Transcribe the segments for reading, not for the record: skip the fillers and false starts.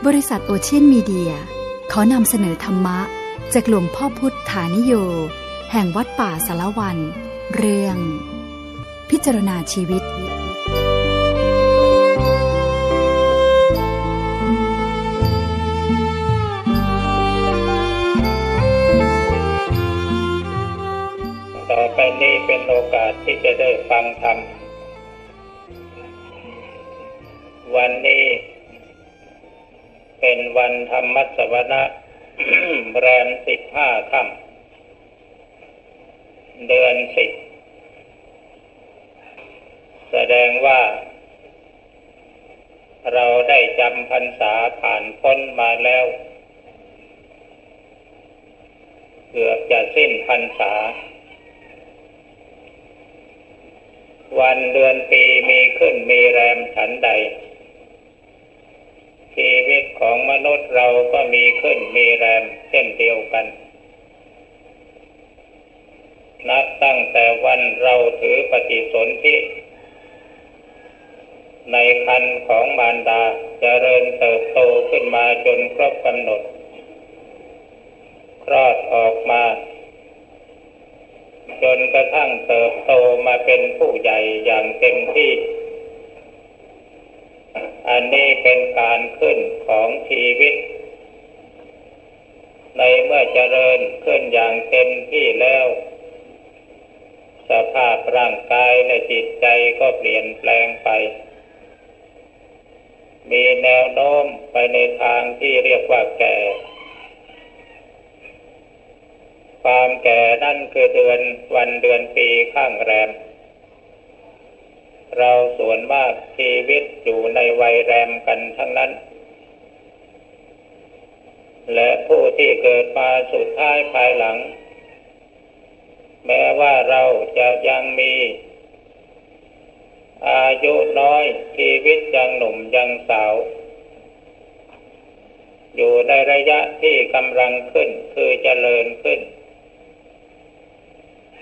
บริษัทโอเชียนมีเดียขอนำเสนอธรรมะจากหลวงพ่อพุทธานิโยแห่งวัดป่าสารวันเรื่องพิจารณาชีวิตต่อไปนี้เป็นโอกาสที่จะได้ฟังธรรมวันนี้เป็นวันธรรมสวนะ แรม15 ค่ำเดือน10แสดงว่าเราได้จำพรรษาผ่านพ้นมาแล้วเกือบจะสิ้นพรรษาวันเดือนปีมีขึ้นมีแรมฉันใดชีวิตของมนุษย์เราก็มีขึ้นมีแรมเช่นเดียวกันนับตั้งแต่วันเราถือปฏิสนธิในครรภ์ของมารดาเจริญเติบโตขึ้นมาจนครบกำหนดคลอดออกมาจนกระทั่งเติบโตมาเป็นผู้ใหญ่อย่างเต็มที่อันนี้เป็นการขึ้นของชีวิตในเมื่อเจริญขึ้นอย่างเต็มที่แล้วสภาพร่างกายและจิตใจก็เปลี่ยนแปลงไปมีแนวโน้มไปในทางที่เรียกว่าแก่ความแก่นั่นคือวันเดือนปีข้างแรมเราส่วนมากชีวิตอยู่ในวัยแรมกันทั้งนั้นและผู้ที่เกิดมาสุดท้ายภายหลังแม้ว่าเราจะยังมีอายุน้อยชีวิตยังหนุ่มยังสาวอยู่ในระยะที่กำลังขึ้นคือเจริญขึ้น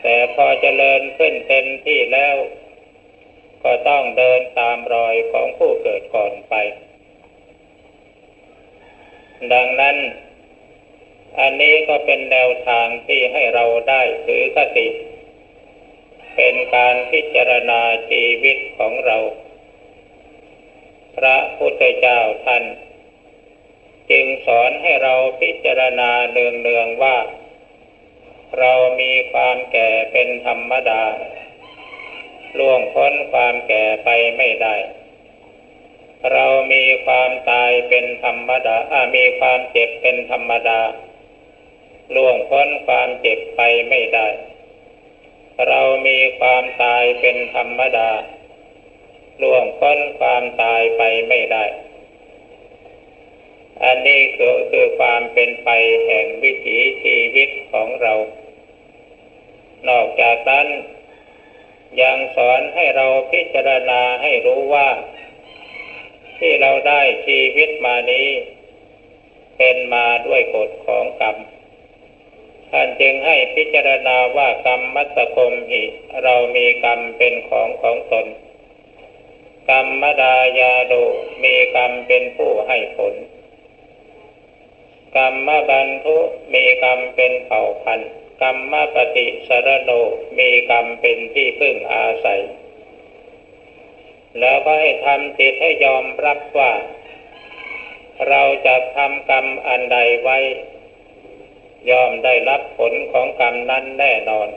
แต่พอเจริญขึ้นเต็มที่แล้วก็ต้องเดินตามรอยของผู้เกิดก่อนไปดังนั้นอันนี้ก็เป็นแนวทางที่ให้เราได้ถือคติเป็นการพิจารณาชีวิตของเราพระพุทธเจ้าท่านจึงสอนให้เราพิจารณาเนืองๆว่าเรามีความแก่เป็นธรรมดาล่วงพ้นความแก่ไปไม่ได้เรามีความตายเป็นธรรมดามีความเจ็บเป็นธรรมดาล่วงพ้นความเจ็บไปไม่ได้เรามีความตายเป็นธรรมดาล่วงพ้นความตายไปไม่ได้อันนี้คือความเป็นไปแห่งวิถีชีวิตของเรานอกจากนั้นยังสอนให้เราพิจารณาให้รู้ว่าที่เราได้ชีวิตมานี้เป็นมาด้วยกฎของกรรมท่านจึงให้พิจารณาว่ากรรมมัตตคมหิเรามีกรรมเป็นของตนกรรมดายาโดมีกรรมเป็นผู้ให้ผลกรรมบันทุมีกรรมเป็นเผ่าพันธุ์กรรมปฏิสรโนมีกรรมเป็นที่พึ่งอาศัยแล้วก็ให้ทำจิตให้ยอมรับว่าเราจะทำกรรมอันใดไว้ยอมได้รับผลของกรรมนั้นแน่นอน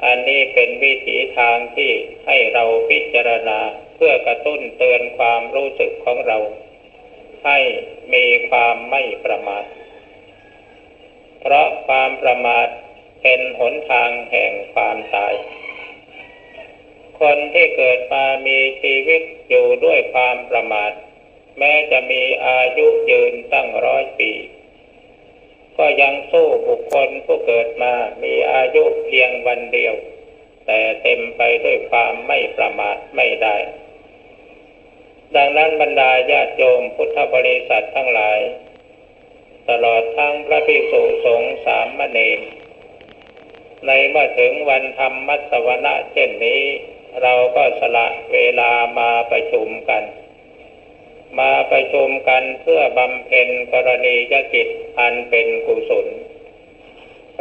อันนี้เป็นวิถีทางที่ให้เราพิจารณาเพื่อกระตุ้นเตือนความรู้สึกของเราให้มีความไม่ประมาทเพราะความประมาทเป็นหนทางแห่งความตายคนที่เกิดมามีชีวิตอยู่ด้วยความประมาทแม้จะมีอายุยืนตั้ง100 ปีก็ยังสู้บุคคลผู้เกิดมามีอายุเพียงวันเดียวแต่เต็มไปด้วยความไม่ประมาทไม่ได้ดังนั้นบรรดาญาติโยมพุทธบริษัททั้งหลายตลอดทั้งพระภิกษุสงฆ์สามเณรในเมื่อถึงวันธรรมมัสวนะเช่นนี้เราก็สละเวลามาประชุมกัน มาประชุมกันเพื่อบำเพ็ญกรณียกิจอันเป็นกุศล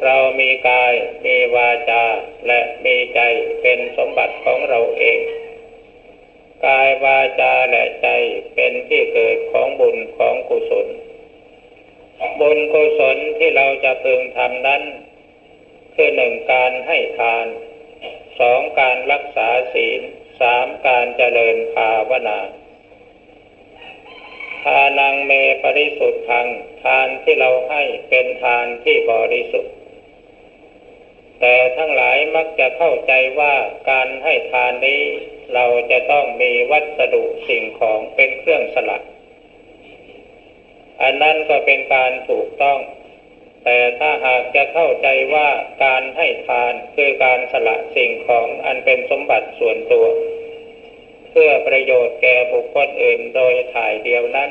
เรามีกายมีวาจาและมีใจเป็นสมบัติของเราเองกายวาจาและใจเป็นที่เกิดของบุญของกุศลบุญกุศลที่เราจะพึงทำนั้นคือหนึ่งการให้ทานสองการรักษาศีลสามการเจริญภาวนาทานังเมปริสุทธังทานที่เราให้เป็นทานที่บริสุทธิ์แต่ทั้งหลายมักจะเข้าใจว่าการให้ทานนี้เราจะต้องมีวัสดุสิ่งของเป็นเครื่องสละอันนั้นก็เป็นการถูกต้องแต่ถ้าหากจะเข้าใจว่าการให้ทานคือการสละสิ่งของอันเป็นสมบัติส่วนตัวเพื่อประโยชน์แก่บุคคลอื่นโดยถ่ายเดียวนั้น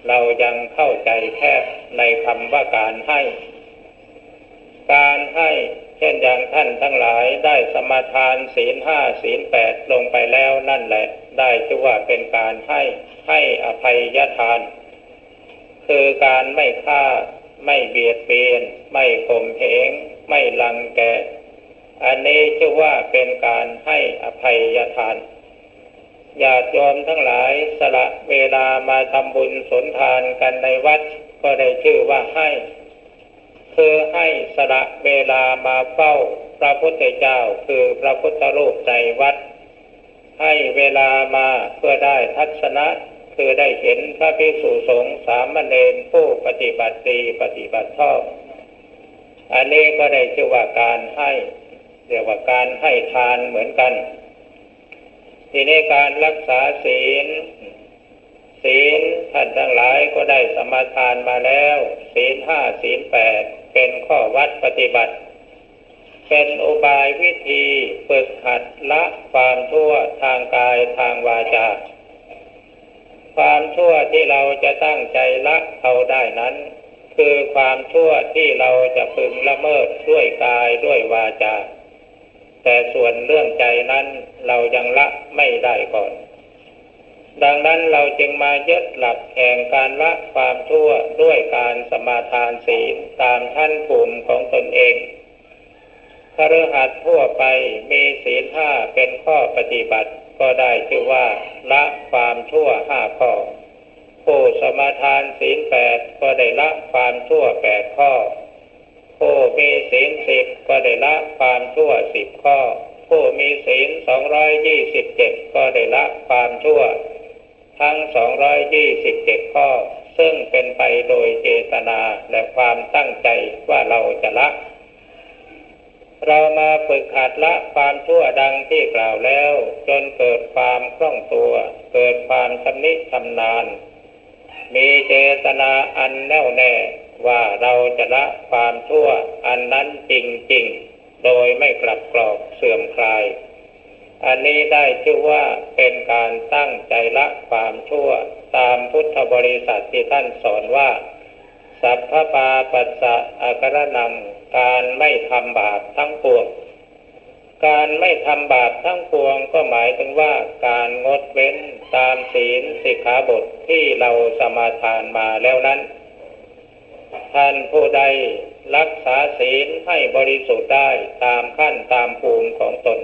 เรายังเข้าใจแค่ในคำว่าการให้เช่นอย่างท่านทั้งหลายได้สมาทานศีลห้าศีลแปดลงไปแล้วนั่นแหละได้ชื่อว่าเป็นการให้อภัยทานคือการไม่ฆ่าไม่เบียดเบียนไม่ข่มเหงไม่รังแกอันนี้ชื่อว่าเป็นการให้อภัยทานญาติโยมทั้งหลายสละเวลามาทำบุญสนทานกันในวัดก็ได้ชื่อว่าให้คือให้สละเวลามาเฝ้าพระพุทธเจ้าคือพระพุทธรูปในวัดให้เวลามาเพื่อได้ทัศนะคือได้เห็นพระภิกษุสงฆ์สามเณรผู้ปฏิบัติดีปฏิบัติชอบอันนี้ก็ได้ชื่อว่าการให้เรียกว่าการให้ทานเหมือนกันทีนี้การรักษาศีลท่านทั้งหลายก็ได้สมาทานมาแล้วศีลห้าศีลแปดเป็นข้อวัดปฏิบัติเป็นอุบายวิธีฝึกหัดละความชั่วทางกายทางวาจาความชั่วที่เราจะตั้งใจละเอาได้นั้นคือความชั่วที่เราจะพึงละเมิดด้วยกายด้วยวาจาแต่ส่วนเรื่องใจนั้นเรายังละไม่ได้ก่อนดังนั้นเราจึงมายึดหลักแห่งการละความชั่วด้วยการสมาทานศีลตามชั้นภูมิของตนเองคฤหัสถ์ทั่วไปมีศีลห้าเป็นข้อปฏิบัติก็ได้ชื่อว่าละความชั่วห้าข้อผู้สมาทานศีลแปดก็ได้ละความชั่วแปดข้อผู้มีศีล10ก็ได้ละความชั่ว10ข้อผู้มีศีล227ก็ได้ละความชั่วทั้ง227ข้อซึ่งเป็นไปโดยเจตนาและความตั้งใจว่าเราจะละเรามาฝึกหัดละความชั่วดังที่กล่าวแล้วจนเกิดความคล่องตัวเกิดความชำนิชำนาญมีเจตนาอันแน่วแน่ว่าเราจะละความชั่วอันนั้นจริงๆโดยไม่กลับกรอกเสื่อมคลายอันนี้ได้ชื่อว่าเป็นการตั้งใจละความชั่วตามพุทธบริษัทที่ท่านสอนว่าสัพพปาปัสสะอาการนังการไม่ทำบาปทั้งปวงการไม่ทำบาปทั้งปวงก็หมายถึงว่าการงดเว้นตามศีลสิกขาบทที่เราสมาทานมาแล้วนั้นท่านผู้ใดรักษาศีลให้บริสุทธิ์ได้ตามขั้นตามภูมิของตน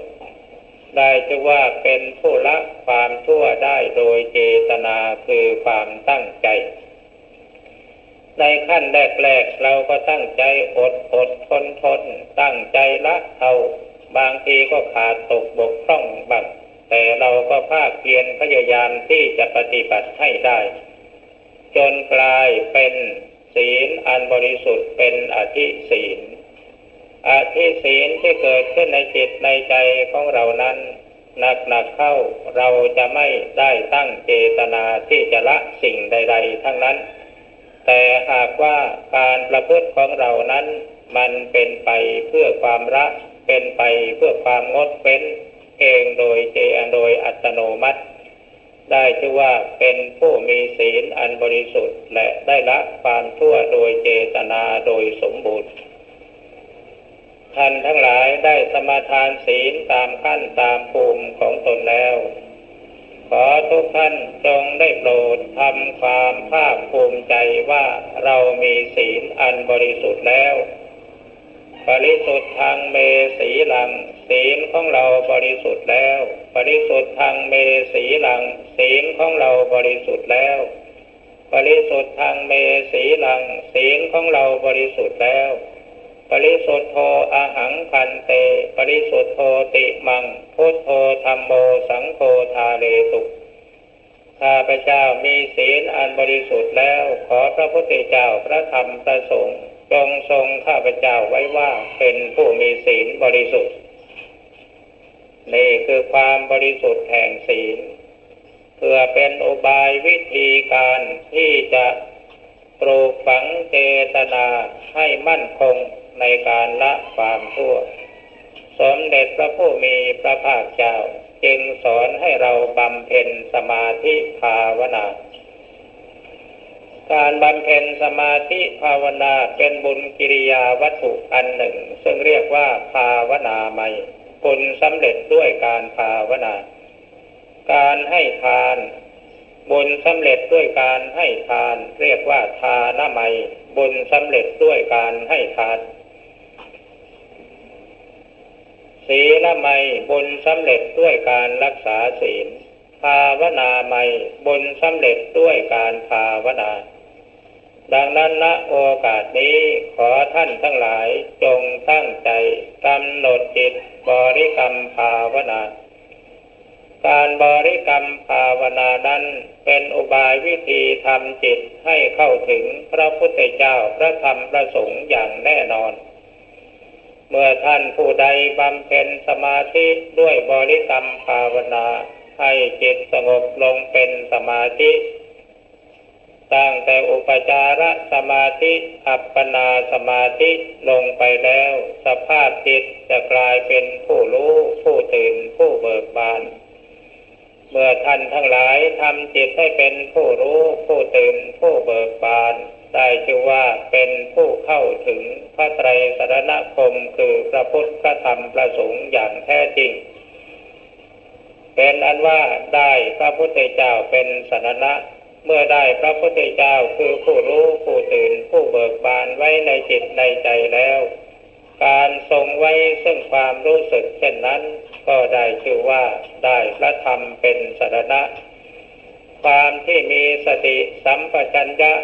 ได้ชื่อว่าเป็นผู้ละความชั่วได้โดยเจตนาคือความตั้งใจในขั้นแรกๆเราก็ตั้งใจอดทนตั้งใจละเอาบางทีก็ขาดตกบกพร่องบ้างแต่เราก็ภาคเพียรพยายามที่จะปฏิบัติให้ได้จนกลายเป็นศีลอันบริสุทธิ์เป็นอธิศีลที่เกิดขึ้นในจิตในใจของเรานั้นหนักเข้าเราจะไม่ได้ตั้งเจตนาที่จะละสิ่งใดๆทั้งนั้นแต่หากว่าการประพฤติของเรานั้นมันเป็นไปเพื่อความละเป็นไปเพื่อความงดเว้นเองโดยอัตโนมัติได้ชื่อว่าเป็นผู้มีศีลอันบริสุทธิ์และได้ละความชั่วโดยเจตนาโดยสมบูรณ์ท่านทั้งหลายได้สมาทานศีลตามขั้นตามภูมิของตนแล้ว ขอทุกท่านจงได้โปรดทำความภาคภูมิใจว่าเรามีศีลอันบริสุทธิ์แล้วบริสุทธิ์ทางเมสีลังศีลของเราบริสุทธิ์แล้วบริสุทธิ์ทางเมสีลังศีลของเราบริสุทธิ์แล้วบริสุทธิ์ทางเมสีลังศีลของเราบริสุทธิ์แล้วปริสุทธโธอหังคันเตปริสุทธโธติมังพุทโธธัมโมสังโฆทาเลตุข้าพเจ้ามีศีลอันบริสุทธิ์แล้วขอพระพุทธเจ้าพระธรรมพระสงฆ์จงทรงข้าพเจ้าไว้ว่าเป็นผู้มีศีลบริสุทธิ์นี่คือความบริสุทธิ์แห่งศีลเพื่อเป็นอุบายวิธีการที่จะปลูกฝังเจตนาให้มั่นคงในการละความชั่วสมเด็จพระผู้มีพระภาคเจ้าจึงสอนให้เราบำเพ็ญสมาธิภาวนาการบำเพ็ญสมาธิภาวนาเป็นบุญกิริยาวัตถุอันหนึ่งซึ่งเรียกว่าภาวนาไมยบุญสำเร็จด้วยการภาวนาการให้ทานบุญสำเร็จด้วยการให้ทานเรียกว่าทานไมยบุญสำเร็จด้วยการให้ทานศีลไมยบุญสำเร็จด้วยการรักษาศีลภาวนาไมยบุญสำเร็จด้วยการภาวนาดังนั้นณโอกาสนี้ขอท่านทั้งหลายจงตั้งใจกำหนดจิตบริกรรมภาวนาการบริกรรมภาวนานั้นเป็นอุบายวิธีทำจิตให้เข้าถึงพระพุทธเจ้าพระธรรมพระสงฆ์อย่างแน่นอนเมื่อท่านผู้ใดบำเพ็ญสมาธิด้วยบริกรรมภาวนาให้จิตสงบลงเป็นสมาธิตั้งแต่อุปจารสมาธิอัปปนาสมาธิลงไปแล้วสภาพจิตจะกลายเป็นผู้รู้ผู้ตื่นผู้เบิกบานเมื่อท่านทั้งหลายทำจิตให้เป็นผู้รู้ผู้ตื่นผู้เบิกบานได้ชื่อว่าเป็นผู้เข้าถึงพระไตรสรณคมคือพระพุทธพระธรรมพระสงฆ์อย่างแท้จริงเป็นอันว่าได้พระพุทธเจ้าเป็นสรณะเมื่อได้พระพุทธเจ้าคือผู้รู้ผู้ตื่นผู้เบิกบานไว้ในจิตในใจแล้วการทรงไว้ซึ่งความรู้สึกเช่นนั้นก็ได้ชื่อว่าได้พระธรรมเป็นสรณะความที่มีสติสัมปชัญญะ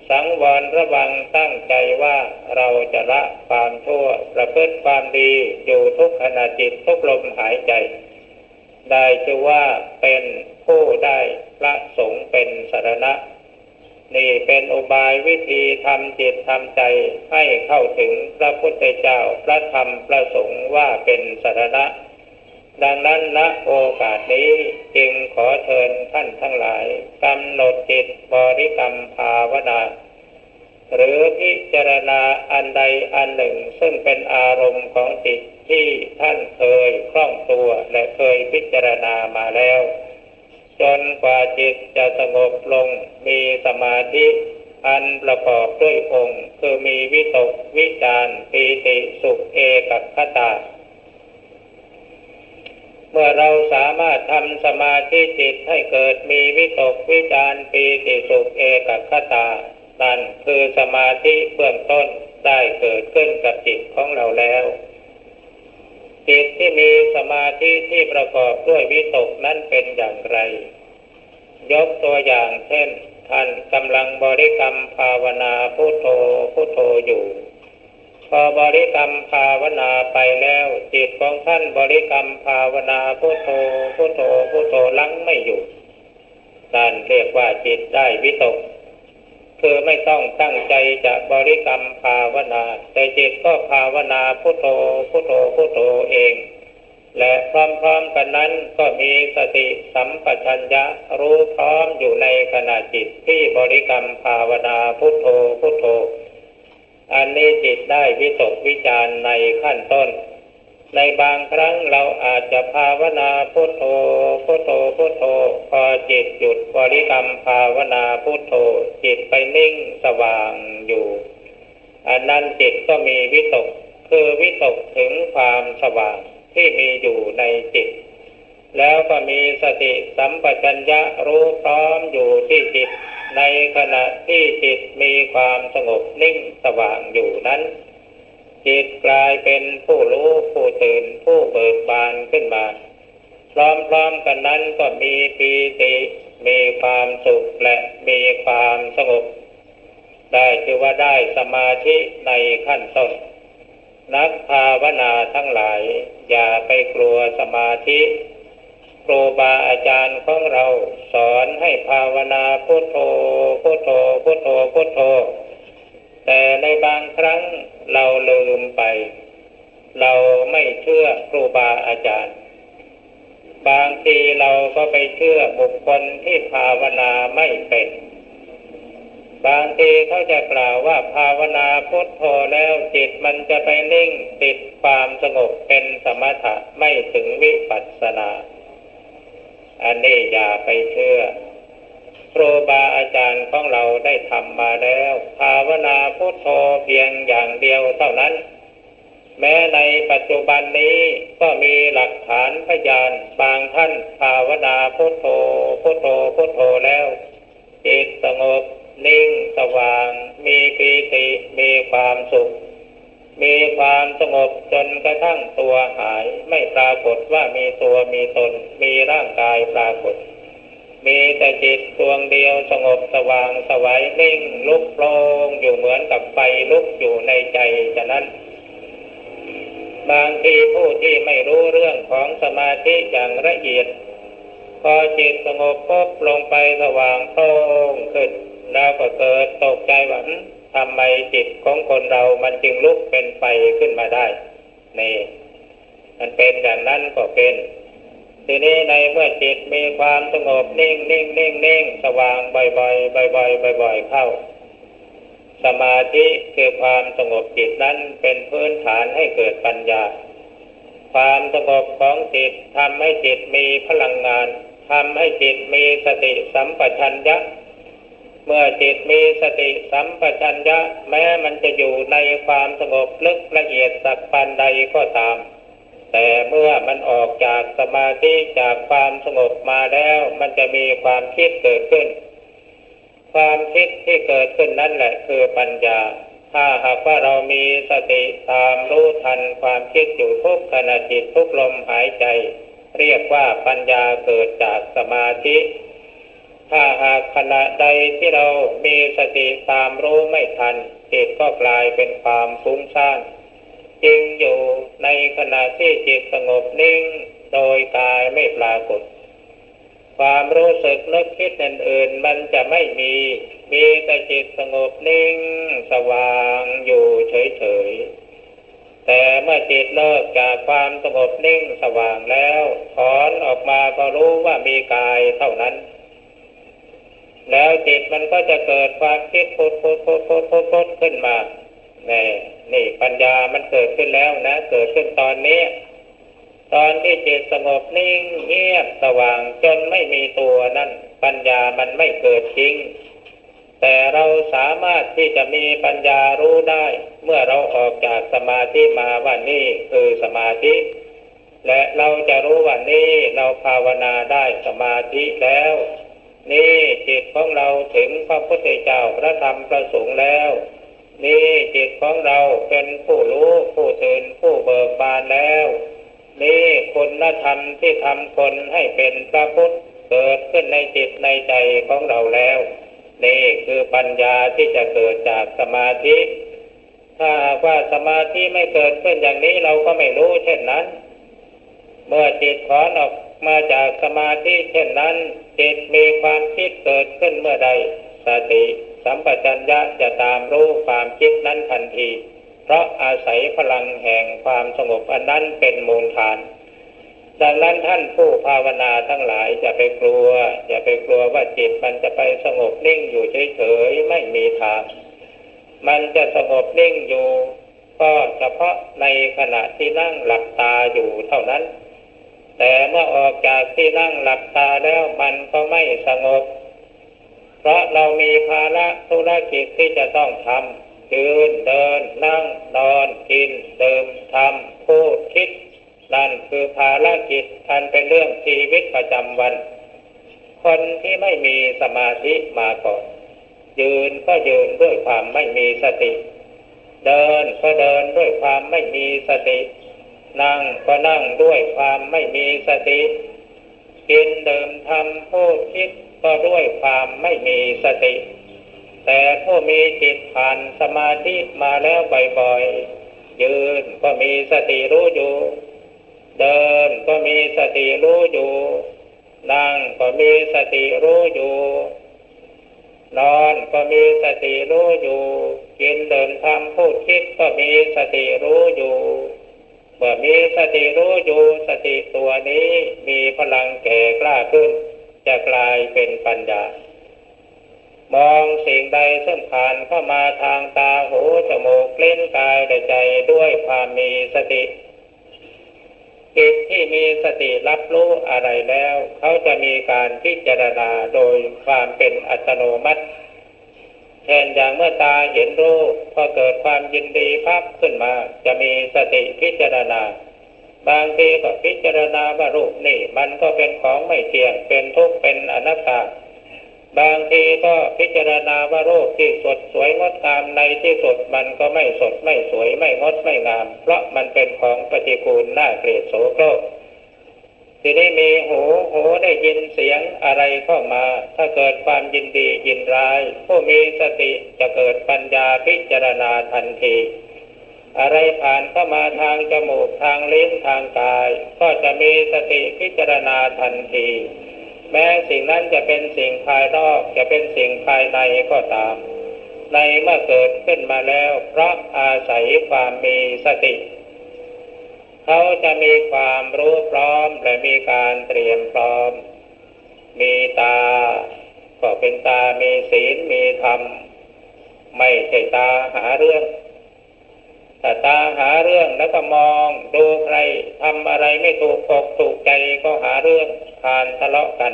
สังวรระวังตั้งใจว่าเราจะละความชั่วประพฤติความดีอยู่ทุกขณะจิตทุกลมหายใจได้ชื่อว่าเป็นผู้ได้พระสงฆ์เป็นสรณะนี่เป็นอุบายวิธีทำจิตทำใจให้เข้าถึงพระพุทธเจ้าพระธรรมพระสงฆ์ว่าเป็นสรณะดังนั้นณโอกาสนี้จึงขอเชิญท่านทั้งหลายกำหนดจิตบริกรรมภาวนาหรือพิจารณาอันใดอันหนึ่งซึ่งเป็นอารมณ์ของจิตที่ท่านเคยคล่องตัวและเคยพิจารณามาแล้วจนกว่าจิตจะสงบลงมีสมาธิอันประกอบด้วยองค์คือมีวิตกวิจารปีติสุขเอกคตาเมื่อเราสามารถทำสมาธิจิตให้เกิดมีวิตกวิจารปีติสุขเอกคตานั่นคือสมาธิเบื้องต้นได้เกิดขึ้นกับจิตของเราแล้วจิตที่มีสมาธิที่ประกอบด้วยวิตกนั้นเป็นอย่างไรยกตัวอย่างเช่นท่านกำลังบริกรรมภาวนาพุทโธพุทโธอยู่พอบริกรรมภาวนาไปแล้วจิตของท่านบริกรรมภาวนาพุทโธพุทโธพุทโธลังไม่อยู่นั่นเรียกว่าจิตได้วิตกคือไม่ต้องตั้งใจจะบริกรรมภาวนาแต่จิตก็ภาวนาพุทโธพุทโธพุทโธเองและพร้อมๆกันนั้นก็มีสติสัมปชัญญะรู้พร้อมอยู่ในขณะจิตที่บริกรรมภาวนาพุทโธพุทโธอันนี้จิตได้วิตกวิจารในขั้นต้นในบางครั้งเราอาจจะภาวนาพุทโธพุทโธพุทโธพอจิตหยุดบริกรรมภาวนาพุทโธจิตไปนิ่งสว่างอยู่อันนั้นจิตก็มีวิตกคือวิตกถึงความสว่างที่มีอยู่ในจิต แล้วก็มีสติสัมปชัญญะรู้พร้อมอยู่ที่จิตในขณะที่จิตมีความสงบนิ่งสว่างอยู่นั้นจิตกลายเป็นผู้รู้ผู้ตื่นผู้เบิกบานขึ้นมาพร้อมๆกันนั้นก็มีปีติมีความสุขและมีความสงบได้ชื่อว่าได้สมาธิในขั้นต้นนักภาวนาทั้งหลายอย่าไปกลัวสมาธิครูบาอาจารย์ของเราสอนให้ภาวนาพุทโธพุทโธพุทโธพุทโธแต่ในบางครั้งเราลืมไปเราไม่เชื่อครูบาอาจารย์บางทีเราก็ไปเชื่อบุคคลที่ภาวนาไม่เป็นบางทีเขาจะกล่าวว่าภาวนาพุทโธแล้วจิตมันจะไปนิ่งติดความสงบเป็นสมถะไม่ถึงวิปัสสนาอันนี้อย่าไปเชื่อครูบาอาจารย์ของเราได้ทำมาแล้วภาวนาพุทโธเพียงอย่างเดียวเท่านั้นแม้ในปัจจุบันนี้ก็มีหลักฐานพยานบางท่านภาวนาพุทโธพุทโธพุทโธแล้วจิตสงบนิ่งสว่างมีปีติมีความสุขมีความสงบจนกระทั่งตัวหายไม่ปรากฏว่ามีตัวมีตนมีร่างกายปรากฏมีแต่จิตดวงเดียวสงบสว่างสวัยนิ่งลุกโผล่อยู่เหมือนกับไฟลุกอยู่ในใจฉะนั้นบางทีผู้ที่ไม่รู้เรื่องของสมาธิอย่างละเอียดพอจิตสงบปุ๊บลงไปสว่างโปร่งขึ้นแล้วก็เกิดตกใจว่าทำไมจิตของคนเรามันจึงลุกเป็นไฟขึ้นมาได้นี่มันเป็นอย่างนั้นก็เป็นทีนี้ในเมื่อจิตมีความสงบนิ่งสว่างบ่อยๆเข้าสมาธิคือความสงบจิตนั้นเป็นพื้นฐานให้เกิดปัญญาความสงบของจิตทำให้จิตมีพลังงานทำให้จิตมีสติสัมปชัญญะเมื่อจิตมีสติสัมปชัญญะแม้มันจะอยู่ในความสงบลึกละเอียดสักปานใดก็ตามแต่เมื่อมันออกจากสมาธิจากความสงบมาแล้วมันจะมีความคิดเกิดขึ้นความคิดที่เกิดขึ้นนั่นแหละคือปัญญาถ้าหากว่าเรามีสติตามรู้ทันความคิดอยู่ทุกขณะจิตทุกลมหายใจเรียกว่าปัญญาเกิดจากสมาธิถ้าหากขณะใดที่เรามีสติตามรู้ไม่ทันจิตก็กลายเป็นความฟุ้งซ่านจริงอยู่ในขณะที่จิตสงบนิ่งโดยกายไม่ปรากฏความรู้สึกนึกคิดอื่นๆมันจะไม่มีแต่จิตสงบนิ่งสว่างอยู่เฉยๆแต่เมื่อจิตเลิกจากความสงบนิ่งสว่างแล้วถอนออกมาก็รู้ว่ามีกายเท่านั้นแล้วจิตมันก็จะเกิดความคิดพุทขึ้นมานี่ปัญญามันเกิดขึ้นแล้วนะเกิดขึ้นตอนนี้ตอนที่จิตสงบนิ่งเงียบสว่างจนไม่มีตัวนั่นปัญญามันไม่เกิดจริงแต่เราสามารถที่จะมีปัญญารู้ได้เมื่อเราออกจากสมาธิมาว่านี่คือสมาธิและเราจะรู้ว่านี่เราภาวนาได้สมาธิแล้วนี่จิตของเราถึงพระพุทธเจ้าพระธรรมพระสงฆ์แล้วนี่จิตของเราเป็นผู้รู้ผู้ตื่นผู้เบิกบานแล้วนี่คุณธรรมที่ทำคนให้เป็นพระพุทธเกิดขึ้นในจิตในใจของเราแล้วนี่คือปัญญาที่จะเกิดจากสมาธิถ้าว่าสมาธิไม่เกิดขึ้นอย่างนี้เราก็ไม่รู้เช่นนั้นเมื่อจิตถอนออกมาจากสมาธิเช่นนั้นจิตมีความคิดเกิดขึ้นเมื่อใดสติสัมปชัญญะจะตามรู้ความคิดนั้นทันทีเพราะอาศัยพลังแห่งความสงบอันนั้นเป็นมูลฐานดังนั้นท่านผู้ภาวนาทั้งหลายอย่าไปกลัวว่าจิตมันจะไปสงบนิ่งอยู่เฉยๆไม่มีทางมันจะสงบนิ่งอยู่ก็เฉพาะในขณะที่นั่งหลับตาอยู่เท่านั้นแต่เมื่อออกจากที่นั่งหลับตาแล้วมันก็ไม่สงบเพราะเรามีภาระธุรกิจที่จะต้องทำยืนเดินนั่งนอนกินดื่มทำพูดคิด นั่นคือภารกิจอันเป็นเรื่องชีวิตประจำวันคนที่ไม่มีสมาธิมาก่อนยืนก็ยืนด้วยความไม่มีสติเดินก็เดินด้วยความไม่มีสตินั่งก็นั่งด้วยความไม่มีสติกินดื่มทำพูดคิดก็ด้วยความไม่มีสติแต่ผู้มีจิตผ่านสมาธิมาแล้วบ่อยๆยืนก็มีสติรู้อยู่เดินก็มีสติรู้อยู่นั่งก็มีสติรู้อยู่นอนก็มีสติรู้อยู่กินเดินทำพูดคิดก็มีสติรู้อยู่เมื่อมีสติรู้อยู่สติตัวนี้มีพลังแก่กล้าขึ้นจะกลายเป็นปัญญามองสิ่งใดซึ่งผ่านเข้ามาทางตาหูจมูกลิ้นกายและใจด้วยความมีสติจิตที่มีสติรับรู้อะไรแล้วเขาจะมีการพิจารณาโดยความเป็นอัตโนมัติเช่นอย่างเมื่อตาเห็นรูปพอเกิดความยินดีภาพขึ้นมาจะมีสติพิจารณาบางทีก็พิจารณาว่ารูปนี่มันก็เป็นของไม่เที่ยงเป็นทุกข์เป็นอนัตตาบางทีก็พิจารณาว่ารูปที่สดสวยงดงามในที่สุดมันก็ไม่สดไม่สวยไม่งดไม่งามเพราะมันเป็นของปฏิกูลน่าเกลียดโสโครกทีนี้มีหูได้ยินเสียงอะไรเข้ามาถ้าเกิดความยินดียินร้ายผู้มีสติจะเกิดปัญญาพิจารณาทันทีอะไรผ่านเข้ามาทางจมูกทางลิ้นทางกายก็จะมีสติพิจารณาทันทีแม้สิ่งนั้นจะเป็นสิ่งภายนอกจะเป็นสิ่งภายในก็ตามในเมื่อเกิดขึ้นมาแล้วเพราะอาศัยความมีสติเขาจะมีความรู้พร้อมและมีการเตรียมพร้อมมีตาก็เป็นตามีศีลมีธรรมไม่ใช่ตาหาเรื่องแต่ตาหาเรื่องแล้วก็มองดูใครทำอะไรไม่ถูกอกถูกใจก็หาเรื่องพานทะเลาะกัน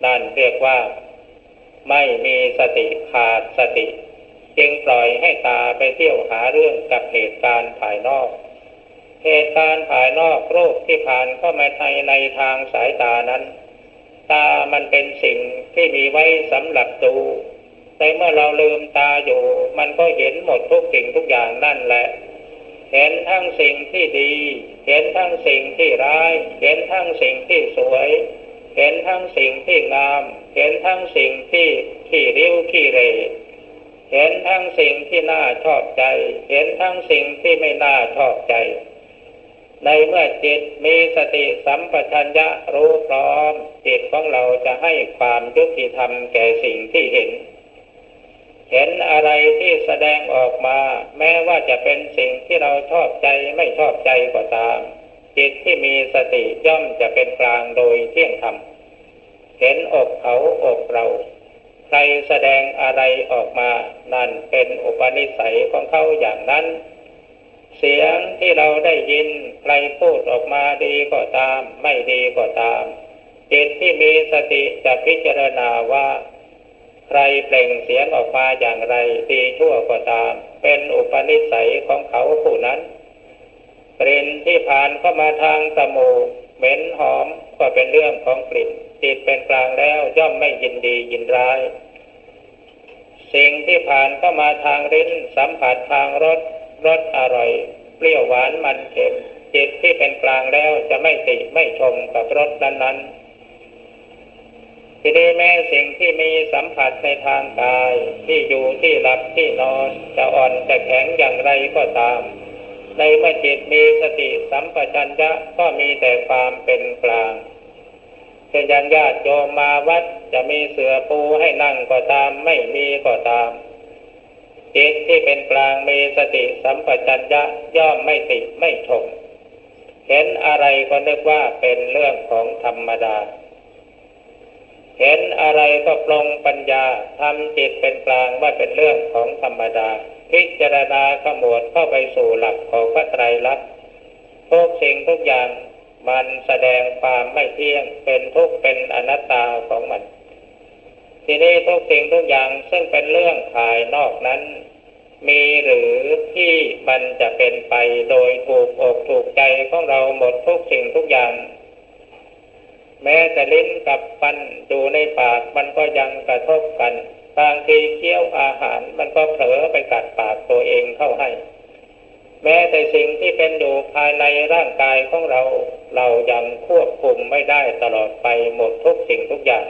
นั่นเรียกว่าไม่มีสติขาดสติจึงปล่อยให้ตาไปเที่ยวหาเรื่องกับเหตุการณ์ภายนอกเหตุการณ์ภายนอกรูปที่ผ่านเข้ามาในทางสายตานั้นตามันเป็นสิ่งที่มีไว้สำหรับดูแต่เมื่อเราลืมตาอยู่มันก็เห็นหมดทุกสิ่งทุกอย่างนั่นแหละเห็นทั้งสิ่งที่ดีเห็นทั้งสิ่งที่ร้ายเห็นทั้งสิ่งที่สวยเห็นทั้งสิ่งที่งามเห็นทั้งสิ่งที่ขี้ริ้วขี้เหร่เห็นทั้งสิ่งที่น่าชอบใจเห็นทั้งสิ่งที่ไม่น่าชอบใจในเมื่อจิตมีสติสัมปชัญญะรู้พร้อมจิตของเราจะให้ความยุติธรรมแก่สิ่งที่เห็นอะไรที่แสดงออกมาแม้ว่าจะเป็นสิ่งที่เราชอบใจไม่ชอบใจก็ตามจิตที่มีสติย่อมจะเป็นกลางโดยเที่ยงธรรมเห็นอกเขาอกเราใครแสดงอะไรออกมานั่นเป็นอุปนิสัยของเขาอย่างนั้นเสียงที่เราได้ยินใครพูดออกมาดีก็ตามไม่ดีก็ตามจิตที่มีสติจะพิจารณาว่าใครเปล่งเสียงออกมาอย่างไรดีชั่วก็ตามเป็นอุปนิสัยของเขาผู้นั้นกลิ่นที่ผ่านเข้ามาทางจมูกเหม็นหอมก็เป็นเรื่องของกลิ่นจิตเป็นกลางแล้วย่อมไม่ยินดียินร้ายสิ่งที่ผ่านเข้ามาทางลิ้นสัมผัสทางรสอร่อยเปรี้ยวหวานมันเค็มจิตที่เป็นกลางแล้วจะไม่ติไม่ชมกับรสนั้นๆที่ได้แม้สิ่งที่มีสัมผัสในทางกายที่อยู่ที่หลับที่นอนจะอ่อนจะแข็งอย่างไรก็ตามในเมื่อจิตมีสติสัมปชัญญะก็มีแต่ความเป็นกลางเช่นอย่างญาติโยมมาวัดจะมีเสื่อปูให้นั่งก็ตามไม่มีก็ตามจิตที่เป็นกลางมีสติสัมปชัญญะย่อมไม่ติไม่ชมเห็นอะไรก็นึกว่าเป็นเรื่องของธรรมดาเห็นอะไรก็ปลงปัญญาทำจิตเป็นกลางว่าเป็นเรื่องของธรรมดาพิจารณาขมวดเข้าไปสู่หลักของพระไตรลักษณ์ทุกสิ่งทุกอย่างมันแสดงความไม่เที่ยงเป็นทุกข์เป็นอนัตตาของมันทีนี้ทุกสิ่งทุกอย่างซึ่งเป็นเรื่องภายนอกนั้น มีหรือที่มันจะเป็นไปโดยถูกอกถูกใจของเราหมดทุกสิ่งทุกอย่างแม้แต่ลิ้นกับฟันดูในปากมันก็ยังกระทบกันบางทีเคี้ยวอาหารมันก็เผลอไปกัดปากตัวเองเข้าให้แม้แต่สิ่งที่เป็นอยู่ภายในร่างกายของเรายังควบคุมไม่ได้ตลอดไปหมดทุกสิ่งทุกอย่าง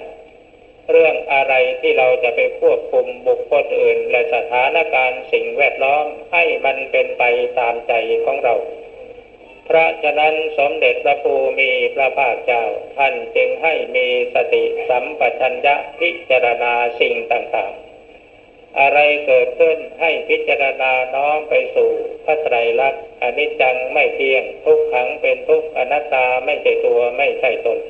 เรื่องอะไรที่เราจะไปควบคุมบุคคลอื่นและสถานการณ์สิ่งแวดล้อมให้มันเป็นไปตามใจของเราเพราะฉะนั้นสมเด็จพระภูมิพระภาคเจ้าท่านจึงให้มีสติสัมปชัญญะพิจารณาสิ่งต่างๆอะไรเกิดขึ้นให้พิจารณาน้อมไปสู่พระไตรลักษณ์อนิจจังไม่เที่ยงทุกขังเป็นทุกข์อนัตตาไม่ใช่ตัวไม่ใช่ตน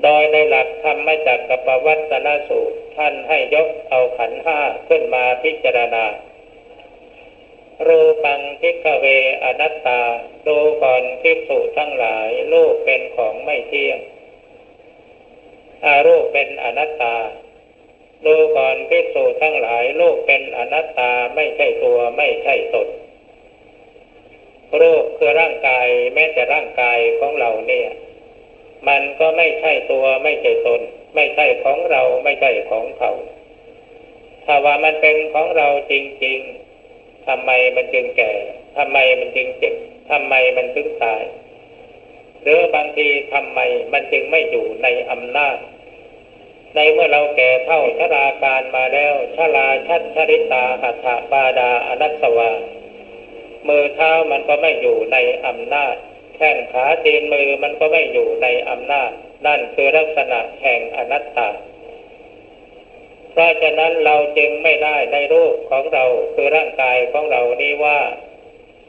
โดยในหลักธรรมจักรปวัตตนสูตรท่านให้ยกเอาขันธ์ห้าขึ้นมาพิจารณารูปังภิกขเวอนัตตาดูก่อนภิกษุทั้งหลายรูปเป็นของไม่เที่ยงรูปเป็นอนัตตาดูก่อนภิกษุทั้งหลายรูปเป็นอนัตตาไม่ใช่ตัวไม่ใช่ตนรูปคือร่างกายแม้แต่ร่างกายของเราเนี่ยมันก็ไม่ใช่ตัวไม่ใช่ตนไม่ใช่ของเราไม่ใช่ของเขาถ้าว่ามันเป็นของเราจริงๆทำไมมันจึงแก่ทำไมมันจึงเจ็บทำไมมันจึงตายหรือบางทีทำไมมันจึงไม่อยู่ในอำนาจในเมื่อเราแก่เฒ่าชราการมาแล้วชราชัดชริตาหัตถปาดาอนัสสวามือเท้ามันก็ไม่อยู่ในอำนาจแข้งขาตีนมือมันก็ไม่อยู่ในอำนาจนั่นคือลักษณะแห่งอนัตตาเพราะฉะนั้นเราจึงไม่ได้ในรูปของเราคือร่างกายของเรานี้ว่า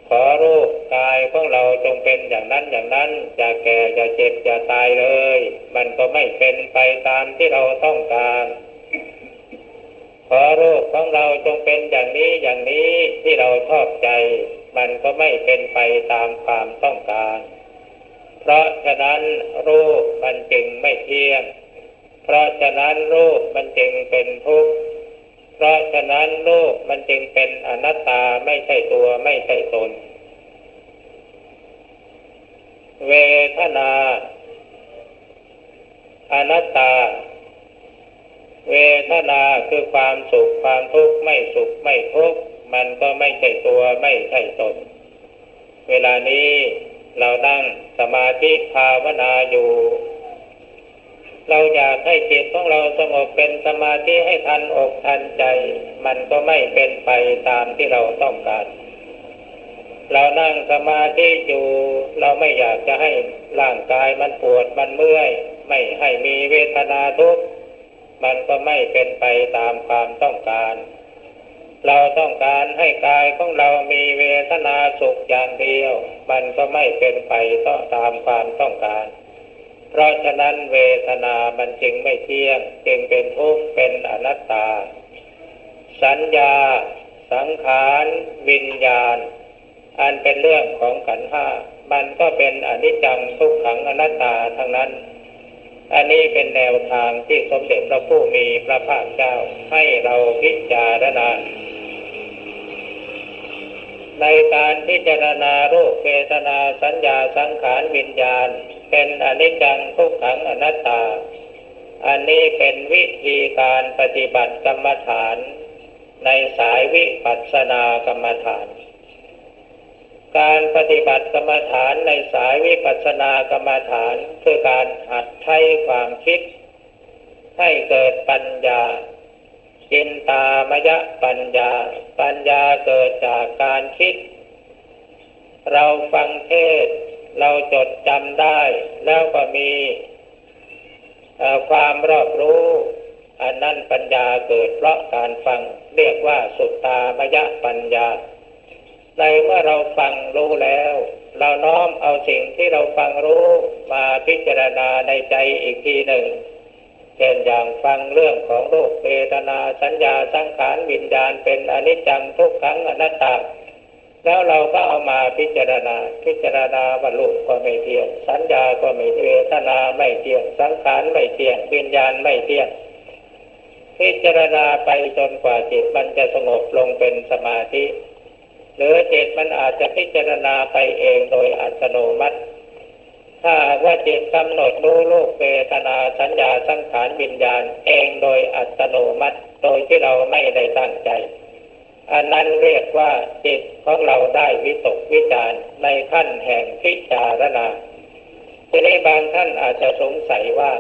ขอรูปกายของเราจงเป็นอย่างนั้นอย่างนั้นอย่าแก่อย่าเจ็บอย่าตายเลยมันก็ไม่เป็นไปตามที่เราต้องการขอรูปของเราจงเป็นอย่างนี้อย่างนี้ที่เราชอบใจมันก็ไม่เป็นไปตามความต้องการเพราะฉะนั้นรูปมันจึงไม่เที่ยงเพราะฉะนั้นรูปมันจึงเป็นทุกข์เพราะฉะนั้นรูปมันจึงเป็นอนัตตาไม่ใช่ตัวไม่ใช่ตนเวทนาอนัตตาเวทนาคือความสุขความทุกข์ไม่สุขไม่ทุกข์มันก็ไม่ใช่ตัวไม่ใช่ตนเวลานี้เรานั่งสมาธิภาวนาอยู่เราอยากให้จิตของเราสงบเป็นสมาธิให้ทันอกทันใจมันก็ไม่เป็นไปตามที่เราต้องการเรานั่งสมาธิอยู่เราไม่อยากจะให้ร่างกายมันปวดมันเมื่อยไม่ให้มีเวทนาทุกข์มันก็ไม่เป็นไปตามความต้องการเราต้องการให้กายของเรามีเวทนาสุขอย่างเดียวมันก็ไม่เป็นไปตามความต้องการเพราะฉะนั้นเวทนามันจึงไม่เที่ยงจึงเป็นทุกข์เป็นอนัตตาสัญญาสังขารวิญญาณอันเป็นเรื่องของขันธ์ห้ามันก็เป็นอนิจจังทุกขังอนัตตาทั้งนั้นอันนี้เป็นแนวทางที่สมเด็จพระผู้มีพระภาคเจ้าให้เราพิจารณาในการพิจารณารูปเวทนาสัญญาสังขารวิญญาณเป็นอนิจจังทุกขังอนัตตาอันนี้เป็นวิธีการปฏิบัติกรรมฐานในสายวิปัสสนากรรมฐานการปฏิบัติกรรมฐานในสายวิปัสสนากรรมฐานคือการหัดใช้ความคิดให้เกิดปัญญาจินตามยปัญญาปัญญาเกิดจากการคิดเราฟังเทศน์เราจดจำได้แล้วก็มีความรอบรู้อันนั้นปัญญาเกิดเพราะการฟังเรียกว่าสุตตามยปัญญาในเมื่อเราฟังรู้แล้วเราน้อมเอาสิ่งที่เราฟังรู้มาพิจารณาในใจอีกทีหนึ่งเช่นอย่างฟังเรื่องของรูปเวทนาสัญญาสังขารวิญญาณเป็นอนิจจังทุกขังอนัตตาแล้วเราก็เอามาพิจารณาว่ารูปก็ไม่เที่ยงสัญญาก็ไม่เที่ยงเวทนาไม่เที่ยงสังขารไม่เที่ยงวิญญาณไม่เที่ยง พิจารณาไปจนกว่าจิตมันจะสงบลงเป็นสมาธิหรือจิตมันอาจจะพิจารณาไปเองโดยอัตโนมัติถ้าว่าจิตกำหนดรู้รูปเวทนาสัญญาสังขารวิญญาณเองโดยอัตโนมัติโดยที่เราไม่ได้ตั้งใจอันนั้นเรียกว่าจิตของเราได้วิตกวิจารในขั้นแห่งพิจารณาทีนี้บางท่านอาจจะสงสัยว่า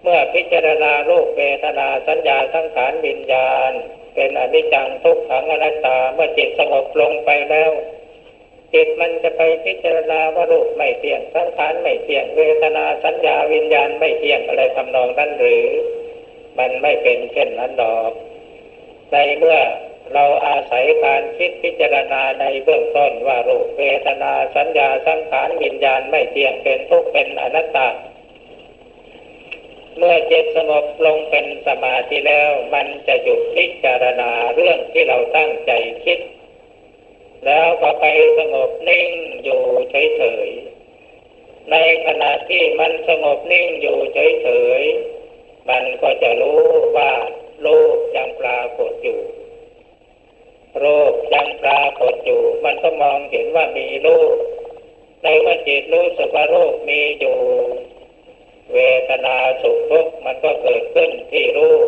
เมื่อพิจารณารูปเวทนาสัญญาสังขารวิญญาณเป็นอนิจจังทุกขังอนัตตาเมื่อจิตสงบลงไปแล้วจิตมันจะไปพิจารณาว่ารูปไม่เที่ยงสังขารไม่เที่ยงเวทนาสัญญาวิญญาณไม่เที่ยงอะไรทำนองนั้นหรือมันไม่เป็นเช่นนั้นดอกในเมื่อเราอาศัยการคิดพิจารณาในเบื้องต้นว่ารูปเวทนาสัญญาสังขารวิญญาณไม่เที่ยงเป็นทุกข์เป็นอนัตตาเมื่อจิตสงบลงเป็นสมาธิแล้วมันจะหยุดพิจารณาเรื่องที่เราตั้งใจคิดแล้วก็ไปสงบนิ่งอยู่เฉยๆในขณะที่มันสงบนิ่งอยู่เฉยๆมันก็จะรู้ว่ารูปยังปรากฏอยู่รูปยังปรากฏอยู่มันก็มองเห็นว่ามีรูปในเมื่อจิตรู้สึกว่ารูปมีอยู่เวทนาสุขทุกข์มันก็เกิดขึ้นที่รูป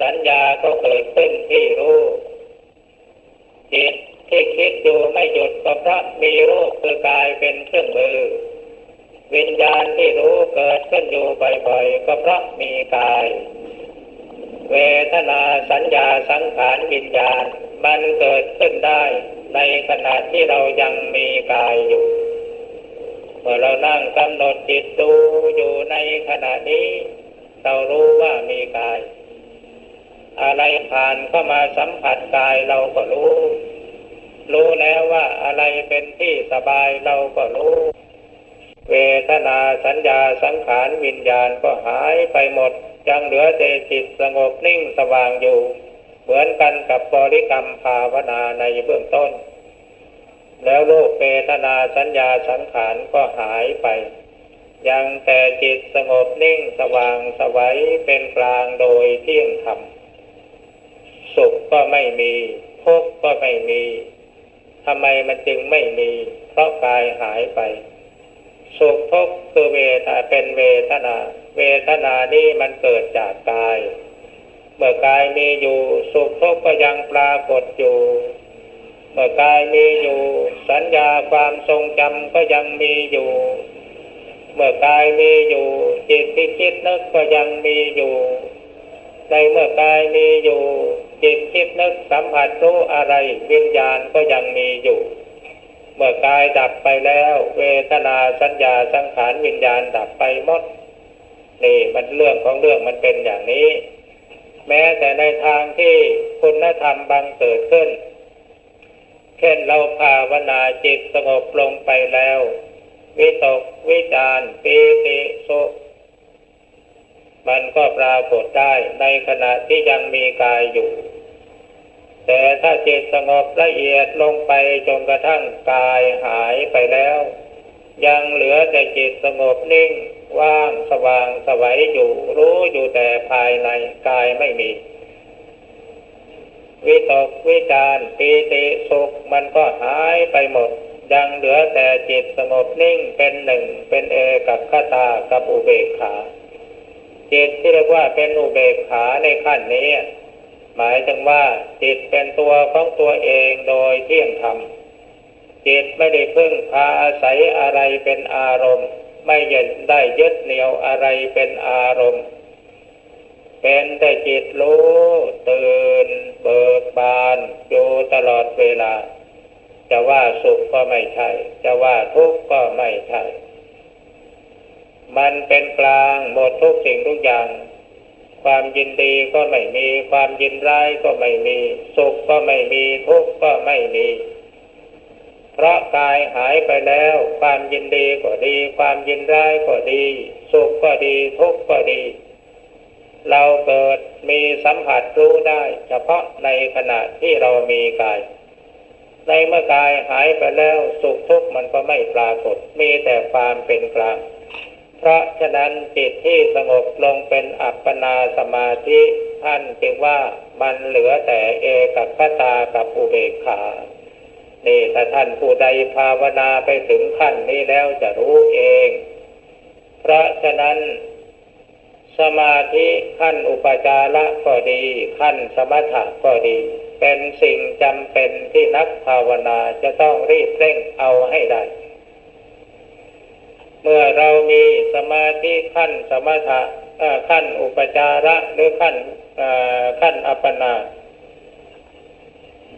สัญญาก็เกิดขึ้นที่รูปจิตที่คิดอยู่ไม่หยุดก็เพราะมีรูปคือกายเป็นเครื่องมือวิญญาณที่รู้เกิดขึ้นอยู่บ่อยๆก็เพราะมีกายเวทนาสัญญาสังขารวิญญาณมันเกิดขึ้นได้ในขณะที่เรายังมีกายอยู่เมื่อเรานั่งกำหนดจิตดูอยู่ในขณะนี้เรารู้ว่ามีกายอะไรผ่านเข้ามาสัมผัสกายเราก็รู้แล้วว่าอะไรเป็นที่สบายเราก็รู้เวทนาสัญญาสังขารวิญญาณก็หายไปหมดยังเหลือแต่จิตสงบนิ่งสว่างอยู่เหมือนกันกับบริกรรมภาวนาในเบื้องต้นแล้วรูปเวทนาสัญญาสังขารก็หายไปยังแต่จิตสงบนิ่งสว่างไสวเป็นกลางโดยเที่ยงธรรมสุขก็ไม่มีทุกข์ก็ไม่มีทำไมมันจึงไม่มีเพราะกายหายไปสุขทุกข์คือเวทนาเป็นเวทนานี้มันเกิดจากกายเมื่อกายมีอยู่สุขทุกข์ก็ยังปรากฏอยู่เมื่อกายมีอยู่สัญญาความทรงจำก็ยังมีอยู่เมื่อกายมีอยู่จิตที่คิดนึกก็ยังมีอยู่ในเมื่อกายมีอยู่จิตคิดนึกสัมผัสรู้อะไรวิญญาณก็ยังมีอยู่เมื่อกายดับไปแล้วเวทนาสัญญาสังขารวิญญาณดับไปหมดนี่มันเรื่องของเรื่องมันเป็นอย่างนี้แม้แต่ในทางที่คุณธรรมบังเกิดขึ้นเช่นเราภาวนาจิตสงบลงไปแล้ววิตกวิจารปีติสุขมันก็ปรากฏได้ในขณะที่ยังมีกายอยู่แต่ถ้าจิตสงบละเอียดลงไปจนกระทั่งกายหายไปแล้วยังเหลือแต่จิตสงบนิ่งว่างสว่างไสวอยู่รู้อยู่แต่ภายในกายไม่มีวิตกวิจารปีติสุขมันก็หายไปหมดยังเหลือแต่จิตสงบนิ่งเป็นหนึ่งเป็นเอกัคคตากับอุเบกขาจิตที่เรียกว่าเป็นอุเบกขาในขั้นนี้หมายถึงว่าจิตเป็นตัวของตัวเองโดยเที่ยงธรรมจิตไม่ได้พึ่งพาอาศัยอะไรเป็นอารมณ์ไม่ได้ยึดเหนี่ยวอะไรเป็นอารมณ์เป็นแต่จิตรู้ตื่นเบิกบานอยู่ตลอดเวลาจะว่าสุขก็ไม่ใช่จะว่าทุกข์ก็ไม่ใช่มันเป็นกลางหมดทุกสิ่งทุกอย่างความยินดีก็ไม่มีความยินร้ายก็ไม่มีสุขก็ไม่มีทุกข์ก็ไม่มีเพราะกายหายไปแล้วความยินดีก็ดีความยินร้ายก็ดีสุขก็ดีทุกข์ก็ดีเราเกิดมีสัมผัสรู้ได้เฉพาะในขณะที่เรามีกายในเมื่อกายหายไปแล้วสุขทุกข์มันก็ไม่ปรากฏมีแต่ความเป็นกลาง เพราะฉะนั้นจิตที่สงบลงเป็นอัปปนาสมาธิท่านจึงว่ามันเหลือแต่เอกัคคตากับอุเบกขานี่ถ้าท่านผู้ใดภาวนาไปถึงขั้นนี้แล้วจะรู้เองเพราะฉะนั้นสมาธิขั้นอุปจารก็ดีขั้นสมถะก็ดีเป็นสิ่งจำเป็นที่นักภาวนาจะต้องรีบเร่งเอาให้ได้เมื่อเรามีสมาธิขั้นสมถะขั้นอุปจาระหรือขั้นอัปปนา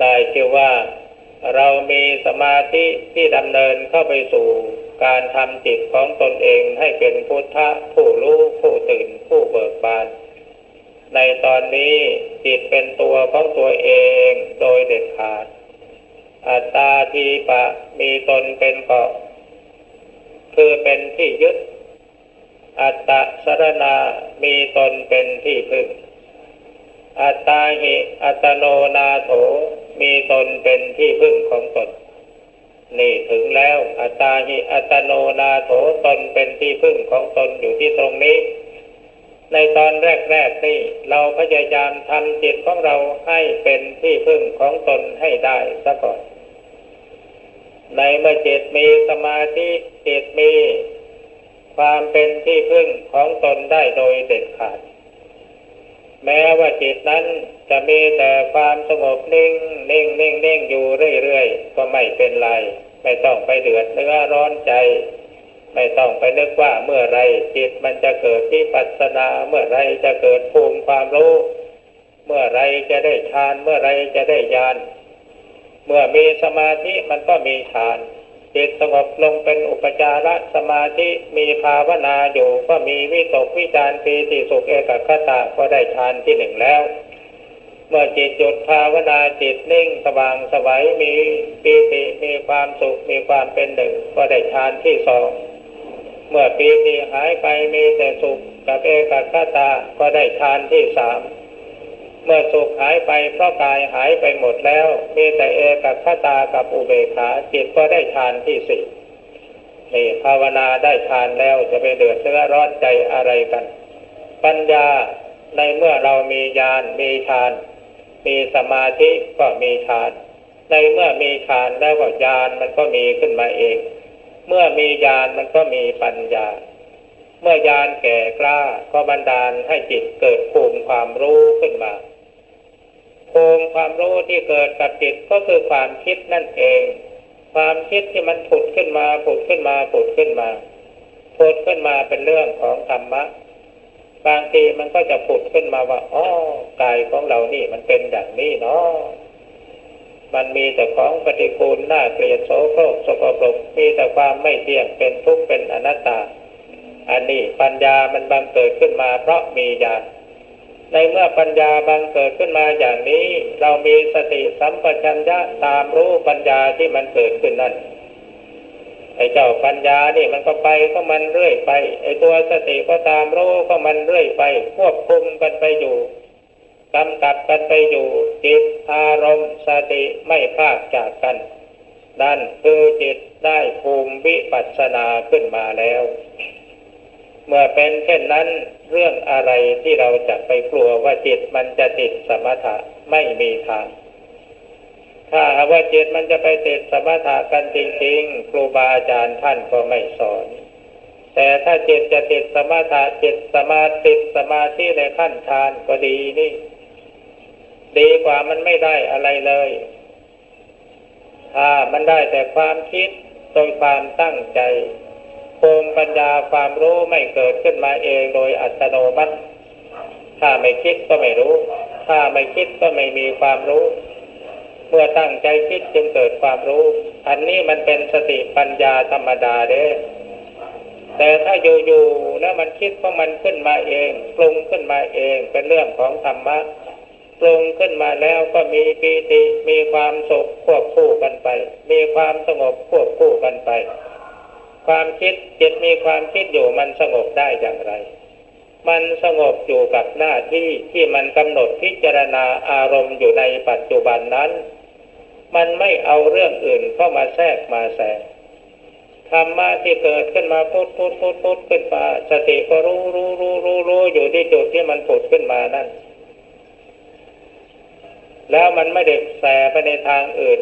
ได้ชื่อว่าเรามีสมาธิที่ดำเนินเข้าไปสู่การทำจิตของตนเองให้เป็นพุทธะผู้รู้ผู้ตื่นผู้เบิกบานในตอนนี้จิตเป็นตัวของตัวเองโดยเด็ดขาดอัตตาทีปะมีตนเป็นเกาะคือเป็นที่ยึดอัตตะสรณามีตนเป็นที่พึ่งอัตตาหิอัตโนนาโถมีตนเป็นที่พึ่งของตนนี่ถึงแล้วอัตตาหิอัตโนนาโถตนเป็นที่พึ่งของตนอยู่ที่ตรงนี้ในตอนแรกๆนี่เราพยายามทำจิตของเราให้เป็นที่พึ่งของตนให้ได้ซะก่อนในเมื่อจิตมีสมาธิจิตมีความเป็นที่พึ่งของตนได้โดยเด็ดขาดแม้ว่าจิตนั้นจะมีแต่ความสงบนิ่งอยู่เรื่อยๆก็ไม่เป็นไรไม่ต้องไปเดือดเนื้อร้อนใจไม่ต้องไปนึกว่าเมื่อไรจิตมันจะเกิดวิปัสสนาเมื่อไรจะเกิดภูมิความรู้เมื่อไรจะได้ฌานเมื่อไรจะได้ญาณเมื่อมีสมาธิมันก็มีฌานจิตสงบลงเป็นอุปจารสมาธิมีภาวนาอยู่ก็มีวิตกวิจารปีติสุขเอกคตาก็ได้ฌานที่หนึ่งแล้วเมื่อจิตหยุดภาวนาจิตนิ่งสว่างไสวมีปีติมีความสุขมีความเป็นหนึ่งก็ได้ฌานที่สองเมื่อปีติหายไปมีแต่สุขกับเอกคตาก็ได้ฌานที่สามเมื่อสุขหายไปเพราะกายหายไปหมดแล้วมีแต่เอกคตากับอุเบกขาจิตก็ได้ฌานที่สี่นี่ภาวนาได้ฌานแล้วจะไปเดือดเนื้อร้อนใจอะไรกันปัญญาในเมื่อเรามีญาณมีฌานมีสมาธิก็มีฌานในเมื่อมีฌานแล้วก็ญาณมันก็มีขึ้นมาเองเมื่อมีญาณมันก็มีปัญญาเมื่อญาณแก่กล้าก็บันดาลให้จิตเกิดภูมิความรู้ขึ้นมาภูมิความรู้ที่เกิดกับจิตก็คือความคิดนั่นเองความคิดที่มันผุดขึ้นมาเป็นเรื่องของธรรมะบางทีมันก็จะผุดขึ้นมาว่ากายของเรานี่มันเป็นอย่างนี้เนาะมันมีแต่ของปฏิกูลน่าเกลียดโสโครกสกปรกมีแต่ความไม่เที่ยงเป็นทุกข์เป็นอนัตตาอันนี้ปัญญามันบังเกิดขึ้นมาเพราะมีญาณในเมื่อปัญญาบังเกิดขึ้นมาอย่างนี้เรามีสติสัมปชัญญะตามรู้ปัญญาที่มันเกิดขึ้นนั่นไอ้เจ้าปัญญานี่มันก็ไปก็มันเรื่อยไปไอ้ตัวสติก็ตามรู้ก็มันเรื่อยไปควบคุมกันไปอยู่กำกับกันไปอยู่จิตอารมณ์สติไม่พลากจากกันนั่นคือจิตได้ภูมิวิปัสสนาขึ้นมาแล้วเมื่อเป็นเช่นนั้นเรื่องอะไรที่เราจะไปกลัวว่าจิตมันจะติดสมถะไม่มีทางถ้าว่าจิตมันจะไปติดสมถะกันจริงๆครูบาอาจารย์ท่านก็ไม่สอนแต่ถ้าจิตจะติดสมถะจิตสมาธิในขั้นฌานก็ดีนี่ดีกว่ามันไม่ได้อะไรเลยถ้ามันได้แต่ความคิดโดยความตั้งใจภูมิปัญญาความรู้ไม่เกิดขึ้นมาเองโดยอัตโนมัติถ้าไม่คิดก็ไม่รู้ถ้าไม่คิดก็ไม่มีความรู้เมื่อตั้งใจคิดจึงเกิดความรู้อันนี้มันเป็นสติปัญญาธรรมดาเด้แต่ถ้าอยู่ๆแล้วมันคิดของมันขึ้นมาเองปรุงขึ้นมาเองเป็นเรื่องของธรรมะปรุงขึ้นมาแล้วก็มีปีติมีความสุขควบคู่กันไปมีความสงบควบคู่กันไปความคิดจิตมีความคิดอยู่มันสงบได้อย่างไรมันสงบอยู่กับหน้าที่ที่มันกำหนดพิจารณาอารมณ์อยู่ในปัจจุบันนั้นมันไม่เอาเรื่องอื่นเข้ามาแทรกมาแซง ธรรมะที่เกิดขึ้นมาพุทขึ้นมาสติก็รู้อยู่ที่จุดที่มันผุดขึ้นมานั่นแล้วมันไม่ได้แสไปในทางอื่น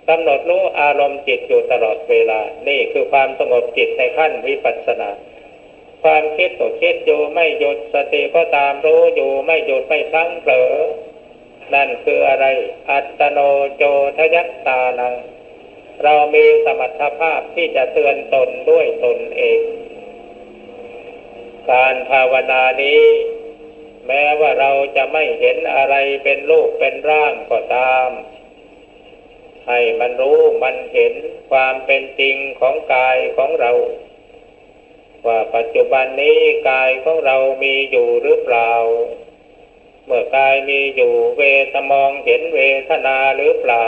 กำหนดรู้อารมณ์จิตอยู่ตลอดเวลานี่คือความสงบจิตในขั้นวิปัสสนาความคิดก็คิดอยู่ไม่หยุดสติก็ตามรู้อยู่ไม่หยุดไม่พลั้งเผลอนั่นคืออะไรอัตโนโจทยัตตานังเรามีสมรรถภาพที่จะเตือนตนด้วยตนเองการภาวนานี้แม้ว่าเราจะไม่เห็นอะไรเป็นรูปเป็นร่างก็ตามให้มันรู้มันเห็นความเป็นจริงของกายของเราว่าปัจจุบันนี้กายของเรามีอยู่หรือเปล่าเมื่อกายมีอยู่เวทมองเห็นเวทนาหรือเปล่า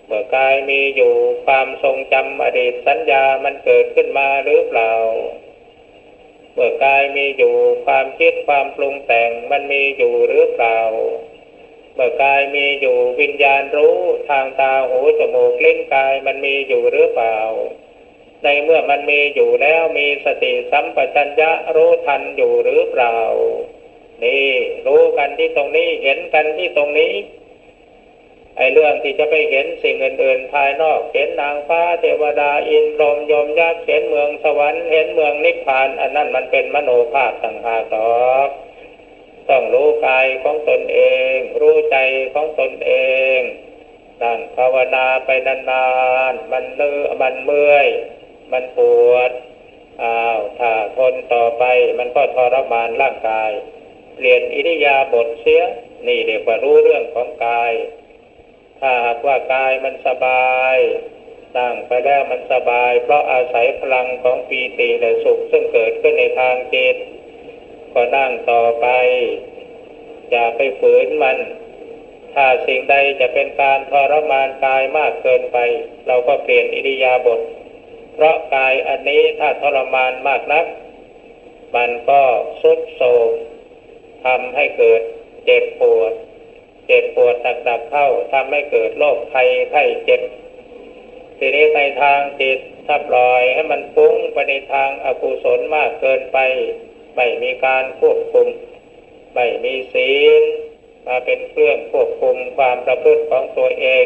เมื่อกายมีอยู่ความทรงจำอดีตสัญญามันเกิดขึ้นมาหรือเปล่าเมื่อกายมีอยู่ความคิดความปรุงแต่งมันมีอยู่หรือเปล่าเมื่อกายมีอยู่วิญญาณรู้ทางตาหูจมูกลิ้นกายมันมีอยู่หรือเปล่าในเมื่อมันมีอยู่แล้วมีสติสัมปชัญญะรู้ทันอยู่หรือเปล่านี่รู้กันที่ตรงนี้เห็นกันที่ตรงนี้ไอ้เรื่องที่จะไปเห็นสิ่งอื่นๆภายนอกเห็นนางฟ้าเทวดาอินทร์พรหมยมยักษ์เห็นเมืองสวรรค์เห็นเมืองนิพพานอันนั้นมันเป็นมโนภาพต่างหากหรอกต้องรู้กายของตนเองรู้ใจของตนเองนั่งภาวนาไปนานๆมันเมื่อยมันปวดถ้าทนต่อไปมันก็ทรมานร่างกายเปลี่ยนอิริยาบถเสียนี่เรียกว่ารู้เรื่องของกายถ้าหากว่ากายมันสบายนั่งไปแล้วมันสบายเพราะอาศัยพลังของปีติและสุขซึ่งเกิดขึ้นในทางจิตก็นั่งต่อไปอย่าไปฝืนมันถ้าสิ่งใดจะเป็นการทรมานกายมากเกินไปเราก็เปลี่ยนอิริยาบถเพราะกายอันนี้ถ้าทรมานมากนักมันก็ทรุดโทรมทำให้เกิดเจ็บปวดหนักๆเข้าทำให้เกิดโรคภัยไข้เจ็บทีนี้ในทางจิตถ้าปล่อยให้มันฟุ้งไปในทางอกุศลมากเกินไปไม่มีการควบคุมไม่มีศีลมาเป็นเครื่องควบคุมความประพฤติของตัวเอง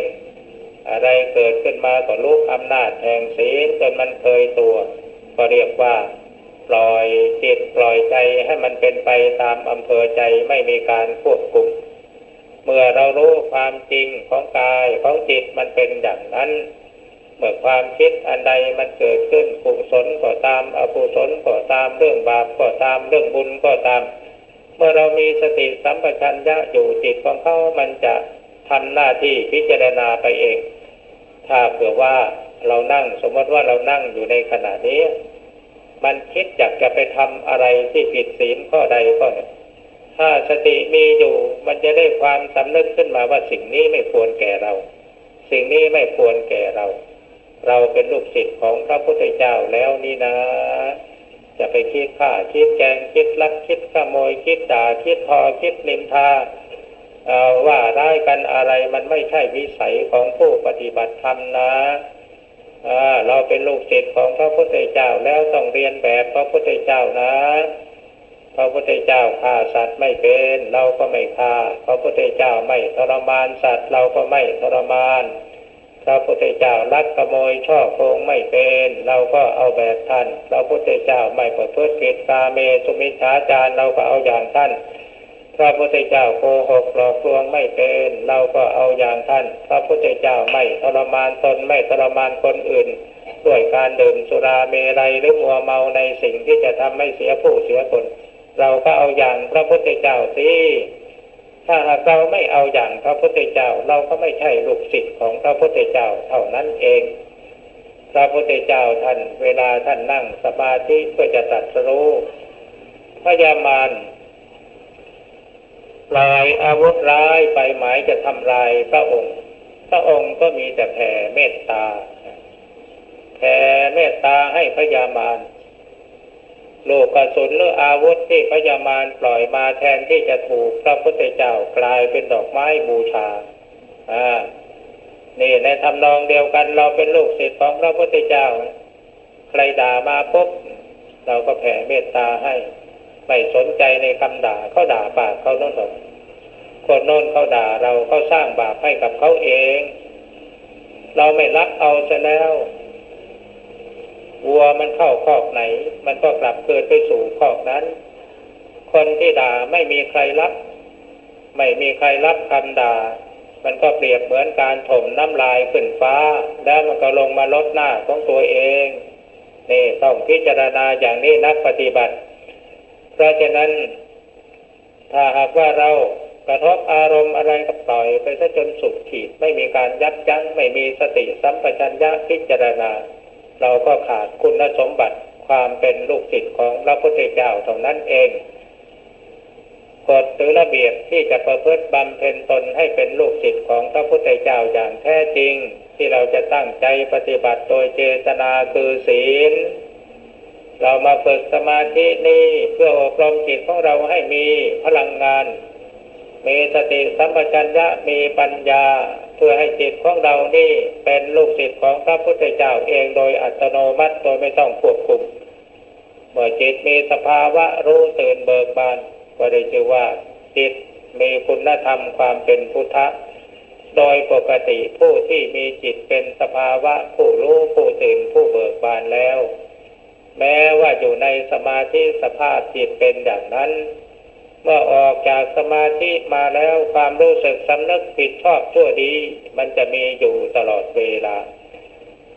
อะไรเกิดขึ้นมาก็ลุกอำนาจแห่งศีลจนมันเคยตัวก็เรียกว่าปล่อยจิตปล่อยใจให้มันเป็นไปตามอำเภอใจไม่มีการควบคุมเมื่อเรารู้ความจริงของกายของจิตมันเป็นอย่างนั้นเมื่อความคิดอันใดมันเกิดขึ้นกุศลก็ตามอกุศลก็ตามเรื่องบาปก็ตามเรื่องบุญก็ตามเมื่อเรามีสติสัมปชัญญะอยู่จิตของเขามันจะทำหน้าที่พิจารณาไปเองถ้าเผื่อว่าเรานั่งสมมติว่าเรานั่งอยู่ในขณะนี้มันคิดอยากจะไปทำอะไรที่ผิดศีลข้อใดข้อหนึ่งถ้าสติมีอยู่มันจะได้ความสำนึกขึ้นมาว่าสิ่งนี้ไม่ควรแก่เราสิ่งนี้ไม่ควรแก่เราเราเป็นลูกศิษย์ของพระพุทธเจ้าแล้วนี่นะจะไปคิดฆ่าคิดแกล้งคิดลักคิดขโมยคิดด่าคิดทอคิดนินทาว่าร้ายกันอะไรมันไม่ใช่วิสัยของผู้ปฏิบัติธรรมนะเราเป็นลูกศิษย์ของพระพุทธเจ้าแล้วต้องเรียนแบบพระพุทธเจ้านะพระพุทธเจ้าฆ่าสัตว์ไม่เป็นเราก็ไม่ฆ่าพระพุทธเจ้าไม่ทรมานสัตว์เราก็ไม่ทรมานพระพุทธเจ้าลักขโมยช่อโกงไม่เป็นเราก็เอาแบบท่านพระพุทธเจ้าไม่ประพฤติผิดกาเมสุมิจฉาจารเราก็เอาอย่างท่านพระพุทธเจ้าโกหกหลอกลวงไม่เป็นเราก็เอาอย่างท่านพระพุทธเจ้าไม่ทรมานตนไม่ทรมานคนอื่นด้วยการดื่มสุราเมรัยหรือมัวเมาในสิ่งที่จะทำให้เสียผู้เสียคนเราก็เอาอย่างพระพุทธเจ้าสิถ้าหากเราไม่เอาอย่างพระพุทธเจ้าเราก็ไม่ใช่ลูกศิษย์ของพระพุทธเจ้าเท่านั้นเองพระพุทธเจ้าท่านเวลาท่านนั่งสมาธิเพื่อจะตรัสรู้พยามารปล่อยอาวุธร้ายไปหมายจะทำลายพระองค์ก็มีแต่แผ่เมตตาให้พยามารลูกกระสุนหรืออาวุธที่พยามารปล่อยมาแทนที่จะถูกพระพุทธเจ้ากลายเป็นดอกไม้บูชา นี่ในทำนองเดียวกันเราเป็นลูกศิษย์ของพระพุทธเจ้าใครด่ามาปุ๊บเราก็แผ่เมตตาให้ไม่สนใจในคำด่าเขาด่าปากเขาโน่นคนโน่นเขาด่าเราเขาสร้างบาปให้กับเขาเองเราไม่รับเอาซะแล้ววัวมันเข้าคอกไหนมันก็กลับเกิดไปสู่คอกนั้นคนที่ด่าไม่มีใครรับไม่มีใครรับคำด่ามันก็เปรียบเหมือนการถมน้ำลายขึ้นฟ้าแล้วมันก็ลงมาลดหน้าของตัวเองนี่ต้องพิจารณาอย่างนี้นักปฏิบัติเพราะฉะนั้นถ้าหากว่าเรากระทบอารมณ์อะไรก็ปล่อยไปซะจนสุดขีดไม่มีการยับยั้งไม่มีสติสัมปชัญญะพิจารณาเราก็ขาดคุณสมบัติความเป็นลูกศิษย์ของพระพุทธเจ้าเท่านั้นเองกฎหรือระเบียบที่จะประพฤติบำเพ็ญตนให้เป็นลูกศิษย์ของพระพุทธเจ้าอย่างแท้จริงที่เราจะตั้งใจปฏิบัติโดยเจตนาคือศีลเรามาฝึกสมาธินี้เพื่ออบรมจิตของเราให้มีพลังงานมีสติสัมปชัญญะมีปัญญาเพื่อให้จิตของเรานี่เป็นลูกศิษย์ของพระพุทธเจ้าเองโดยอัตโนมัติโดยไม่ต้องควบคุมเมื่อจิตมีสภาวะรู้ตื่นเบิกบานก็ได้ชื่อว่าจิตมีคุณธรรมความเป็นพุทธะโดยปกติผู้ที่มีจิตเป็นสภาวะผู้รู้ผู้ตื่นผู้เบิกบานแล้วแม้ว่าอยู่ในสมาธิสภาพจิตเป็นอย่างนั้นเมื่อออกจากสมาธิมาแล้วความรู้สึกสำนึกผิดชอบชั่วดีมันจะมีอยู่ตลอดเวลา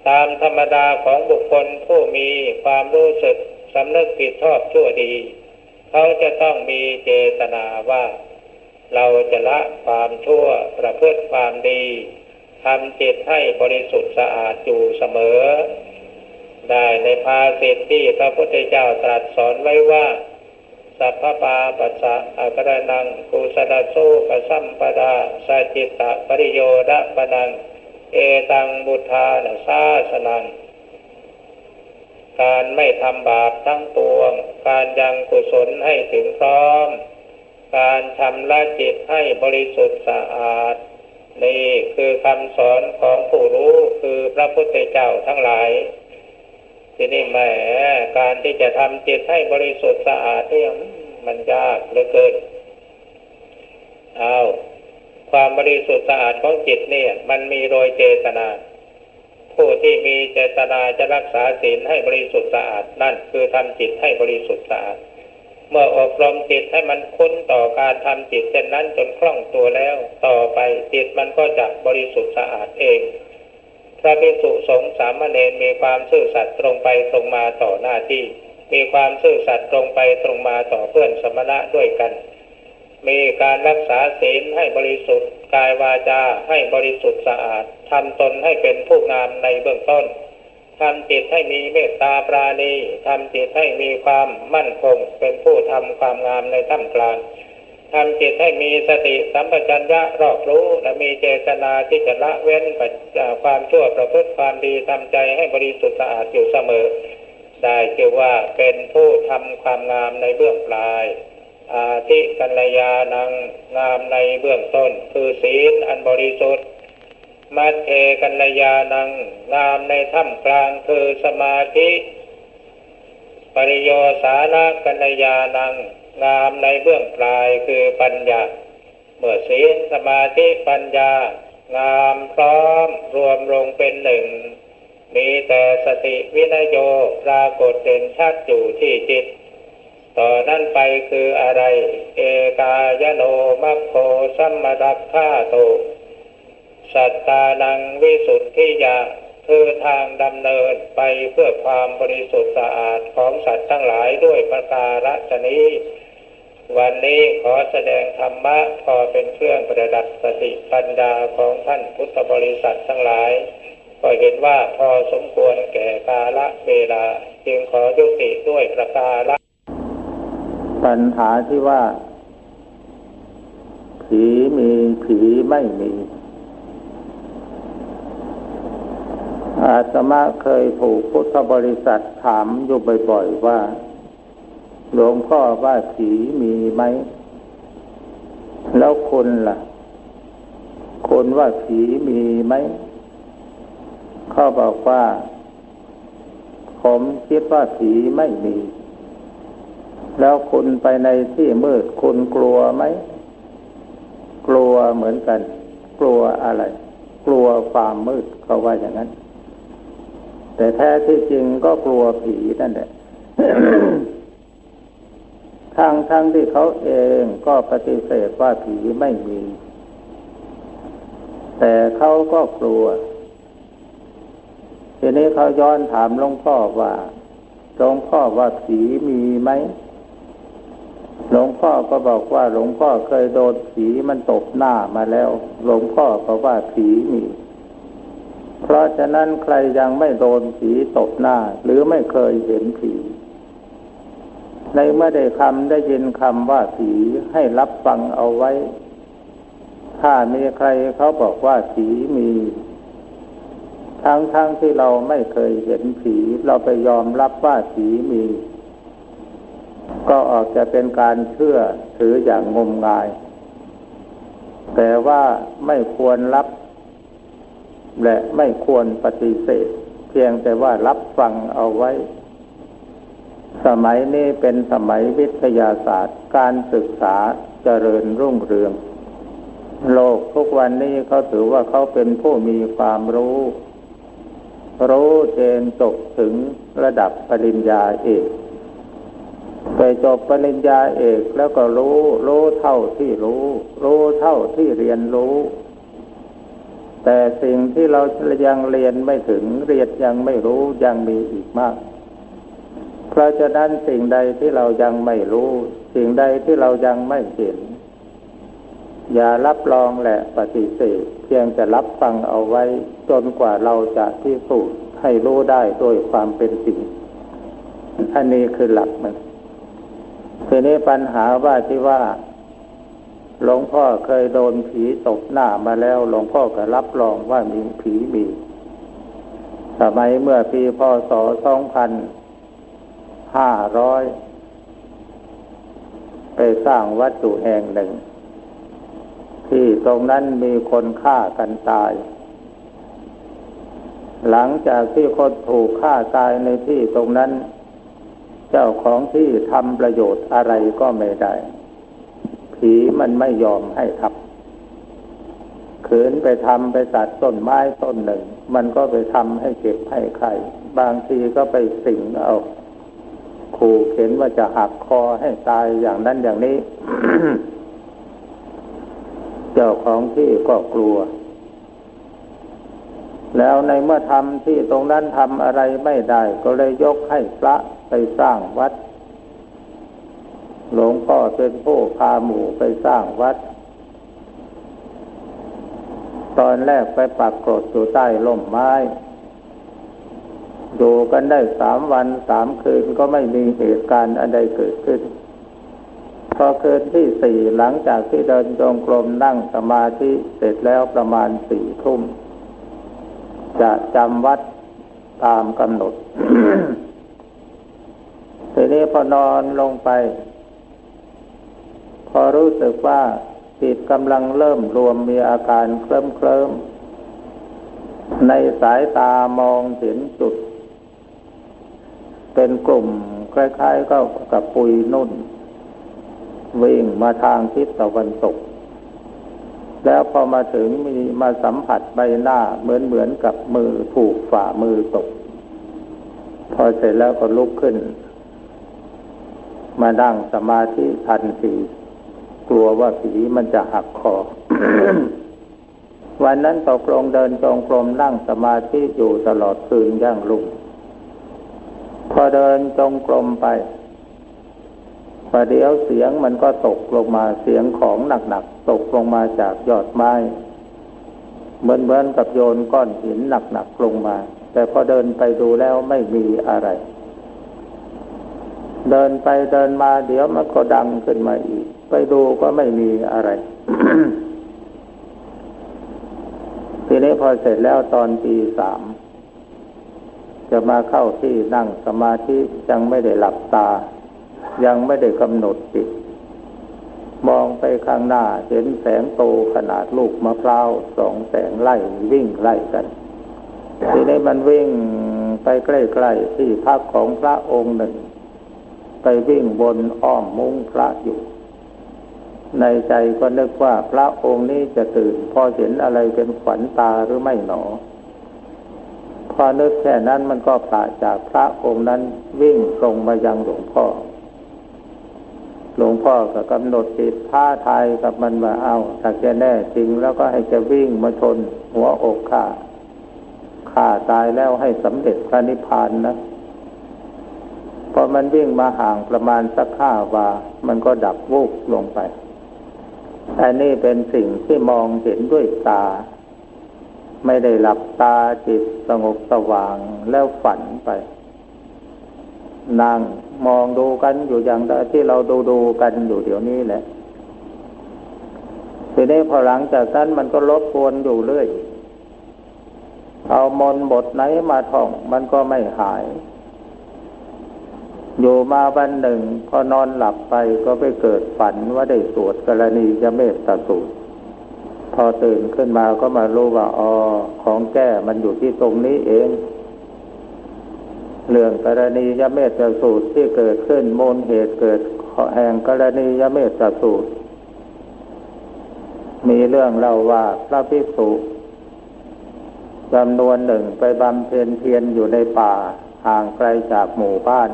ตามธรรมดาของบุคคลผู้มีความรู้สึกสำนึกผิดชอบชั่วดีเขาจะต้องมีเจตนาว่าเราจะละความชั่วประพฤติความดีทำจิตให้บริสุทธิ์สะอาดอยู่เสมอได้ในภาษิตที่พระพุทธเจ้าตรัสสอนไว้ว่าสัพพปาปัสสะอาการนังกุสลโสกสัมปดาสัจจิตตปริโยดะปนังเอตังบุทธานะสาสนังการไม่ทำบาปทั้งปวงการยังกุศลให้ถึงพร้อมการชำระจิตให้บริสุทธิ์สะอาดนี่คือคำสอนของผู้รู้คือพระพุทธเจ้าทั้งหลายทีนี้แหมการที่จะทำจิตให้บริสุทธิ์สะอาดนี่มันยากเหลือเกินความบริสุทธิ์สะอาดของจิตเนี่ยมันมีโดยเจตนาผู้ที่มีเจตนาจะรักษาศีลให้บริสุทธิ์สะอาดนั่นคือทำจิตให้บริสุทธิ์สะอาดเมื่ออบรมจิตให้มันคุ้นต่อการทำจิตเช่นนั้นจนคล่องตัวแล้วต่อไปจิตมันก็จะบริสุทธิ์สะอาดเองพระภิกษุสงฆ์สามเณรมีความซื่อสัตย์ตรงไปตรงมาต่อหน้าที่มีความซื่อสัตย์ตรงไปตรงมาต่อเพื่อนสมณะด้วยกันมีการรักษาศีลให้บริสุทธิ์กายวาจาให้บริสุทธิ์สะอาดทำตนให้เป็นผู้งามในเบื้องต้นทำจิตให้มีเมตตาปราณีทำจิตให้มีความมั่นคงเป็นผู้ทำความงามในท่ามกลางทำจิตให้มีสติสัมปชัญญะรอบรู้และมีเจตนาที่จะละเว้นความชั่วประพฤติความดีทำใจให้บริสุทธิ์สะอาดอยู่เสมอได้ชื่อว่าเป็นผู้ทำความงามในเบื้องปลายอาทิกัลยาณังงามในเบื้องต้นคือศีลอันบริสุทธิ์มัชเทกัลยาณังงามในท่ามกลางคือสมาธิปริโยสานะกัลยาณังงามในเบื้องปลายคือปัญญาเมื่อศีลสมาธิปัญญางามพร้อมรวมลงเป็นหนึ่งมีแต่สติวินัยโยปรากฏเด่นชัดอยู่ที่จิตต่อนั้นไปคืออะไรเอกายโนมัคโคสัมมาดัคฆาโตสัตตานังวิสุทธิยาคือทางดำเนินไปเพื่อความบริสุทธิ์สะอาดของสัตว์ทั้งหลายด้วยประการฉะนี้วันนี้ขอแสดงธรรมะพอเป็นเครื่องประดับสติปัญญาของท่านพุทธบริษัททั้งหลายก็เห็นว่าพอสมควรแก่กาลเวลาจึงขอยุติด้วยประการปัญหาที่ว่าผีมีผีไม่มีอาตมาเคยถูกพุทธบริษัทถามอยู่บ่อยๆว่าหลวงพ่อว่าผีมีไหมแล้วคุณล่ะคุณว่าผีมีไหม เขาบอกว่าผมคิดว่าผีไม่มีแล้วคุณไปในที่มืดคุณกลัวไหมกลัวเหมือนกันกลัวอะไรกลัวความมืดเขาว่าอย่างนั้นแต่แท้ที่จริงก็กลัวผีนั่นแหละ ทั้งที่เขาเองก็ปฏิเสธว่าผีไม่มีแต่เขาก็กลัวทีนี้เขาย้อนถามหลวงพ่อว่าหลวงพ่อว่าผีมีไหมหลวงพ่อก็บอกว่าหลวงพ่อเคยโดนผีมันตบหน้ามาแล้วหลวงพ่อก็ว่าผีมีเพราะฉะนั้นใครยังไม่โดนผีตบหน้าหรือไม่เคยเห็นผีในเมื่อได้ยินคำว่าผีให้รับฟังเอาไว้ถ้ามีใครเขาบอกว่าผีมีทั้งที่เราไม่เคยเห็นผีเราไปยอมรับว่าผีมีก็ออกจะเป็นการเชื่อถืออย่างงมงายแต่ว่าไม่ควรรับและไม่ควรปฏิเสธเพียงแต่ว่ารับฟังเอาไว้สมัยนี้เป็นสมัยวิทยาศาสตร์การศึกษาเจริญรุ่งเรืองโลกทุกวันนี้เขาถือว่าเขาเป็นผู้มีความรู้เจนจบถึงระดับปริญญาเอกไปจบปริญญาเอกแล้วก็รู้เท่าที่รู้เท่าที่เรียนรู้แต่สิ่งที่เรายังเรียนไม่ถึงเรียนยังไม่รู้ยังมีอีกมากเพราะฉะนั้นสิ่งใดที่เรายังไม่รู้สิ่งใดที่เรายังไม่เห็นอย่ารับรองและปฏิเสธเพียงจะรับฟังเอาไว้จนกว่าเราจะพิสูจน์ให้รู้ได้โดยความเป็นจริงอันนี้คือหลักมันทีนี้ปัญหาว่าที่ว่าหลวงพ่อเคยโดนผีตบหน้ามาแล้วหลวงพ่อก็รับรองว่ามีผีมีสมัยเมื่อปีพ.ศ. 2500ไปสร้างวัดอยู่แห่งหนึ่งที่ตรงนั้นมีคนฆ่ากันตายหลังจากที่คนถูกฆ่าตายในที่ตรงนั้นเจ้าของที่ทำประโยชน์อะไรก็ไม่ได้ผีมันไม่ยอมให้ทำขืนไปทำไปตัดต้นไม้ต้นหนึ่งมันก็ไปทำให้เจ็บให้ไข้บางทีก็ไปสิงเอาขู่เข็นว่าจะหักคอให้ตายอย่างนั้นอย่างนี้ เจ้าของที่ก็กลัวแล้วในเมื่อทำที่ตรงนั้นทำอะไรไม่ได้ก็เลยยกให้พระไปสร้างวัดหลวงพ่อเป็นผู้พาหมู่ไปสร้างวัดตอนแรกไปปักกรดอยู่ใต้ร่มไม้อยู่กันได้3 วัน 3 คืนก็ไม่มีเหตุการณ์อะไรเกิดขึ้นพอคืนที่ 4หลังจากที่เดินจงกรมนั่งสมาธิเสร็จแล้วประมาณ 4 ทุ่มจะจำวัดตามกำหนด ทีนี้พอนอนลงไปพอรู้สึกว่าจิตกำลังเริ่มรวมมีอาการเคลิ้มในสายตามองเห็นจุดเป็นกลุ่มคล้ายๆก็กับปุยนุ่นวิ่งมาทางทิศตะวันตกแล้วพอมาถึงมีมาสัมผัสใบหน้าเหมือนกับมือถูกฝ่ามือตกพอเสร็จแล้วก็ลุกขึ้นมานั่งสมาธิทันทีกลัวว่าผีมันจะหักคอ วันนั้นตกลงเดินจงกรมนั่งสมาธิอยู่ตลอดคืนย่างรุ่งพอเดินจงกรมไปประเดี๋ยวเสียงมันก็ตกลงมาเสียงของหนักๆตกลงมาจากยอดไม้เหมือนกับโยนก้อนหินหนักๆลงมาแต่พอเดินไปดูแล้วไม่มีอะไรเดินไปเดินมาเดี๋ยวมันก็ดังขึ้นมาอีกไปดูก็ไม่มีอะไร ทีนี้พอเสร็จแล้วตอนตี 3จะมาเข้าที่นั่งสมาธิยังไม่ได้หลับตายังไม่ได้กำหนดจิตมองไปข้างหน้าเห็นแสงโตขนาดลูกมะพร้าว2 แสงวิ่งไล่กัน ทีนี้มันวิ่งไปใกล้ๆที่พักของพระองค์หนึ่งไปวิ่งบนอ้อมมุ้งพระอยู่ในใจก็นึกว่าพระองค์นี้จะตื่นพอเห็นอะไรเป็นขวัญตาหรือไม่หนอพอนึกแค่นั้นมันก็พละจากพระองค์นั้นวิ่งตรงมายังหลวงพ่อก็กำหนดจิตท้าทายกับมันว่าถ้าแกแน่จริงแล้วก็ให้แกวิ่งมาชนหัวอกข้าตายแล้วให้สำเร็จพระนิพพานนะพอมันวิ่งมาห่างประมาณสัก5 วามันก็ดับวูบลงไปอันนี้เป็นสิ่งที่มองเห็นด้วยตาไม่ได้หลับตาจิตสงบสว่างแล้วฝันไปนั่งมองดูกันอยู่อย่างที่เราดูกันอยู่เดี๋ยวนี้แหละทีนี้พอหลังจากนั้นมันก็รบกวนอยู่เรื่อยเอามนต์บทไหนมาท่องมันก็ไม่หายอยู่มาวันหนึ่งพอนอนหลับไปก็ไปเกิดฝันว่าได้สวดกรณียเมตตาสูตรพอตื่นขึ้นมาก็มารู้ว่าของแก้มันอยู่ที่ตรงนี้เองเรื่องกรณียเมตตาสูตรที่เกิดขึ้นมูลเหตุเกิดแห่งกรณียเมตตาสูตรมีเรื่องเล่าว่าพระภิกษุจำนวนหนึ่งไปบำเพ็ญเพียรอยู่ในป่าห่างไกลจากหมู่บ้าน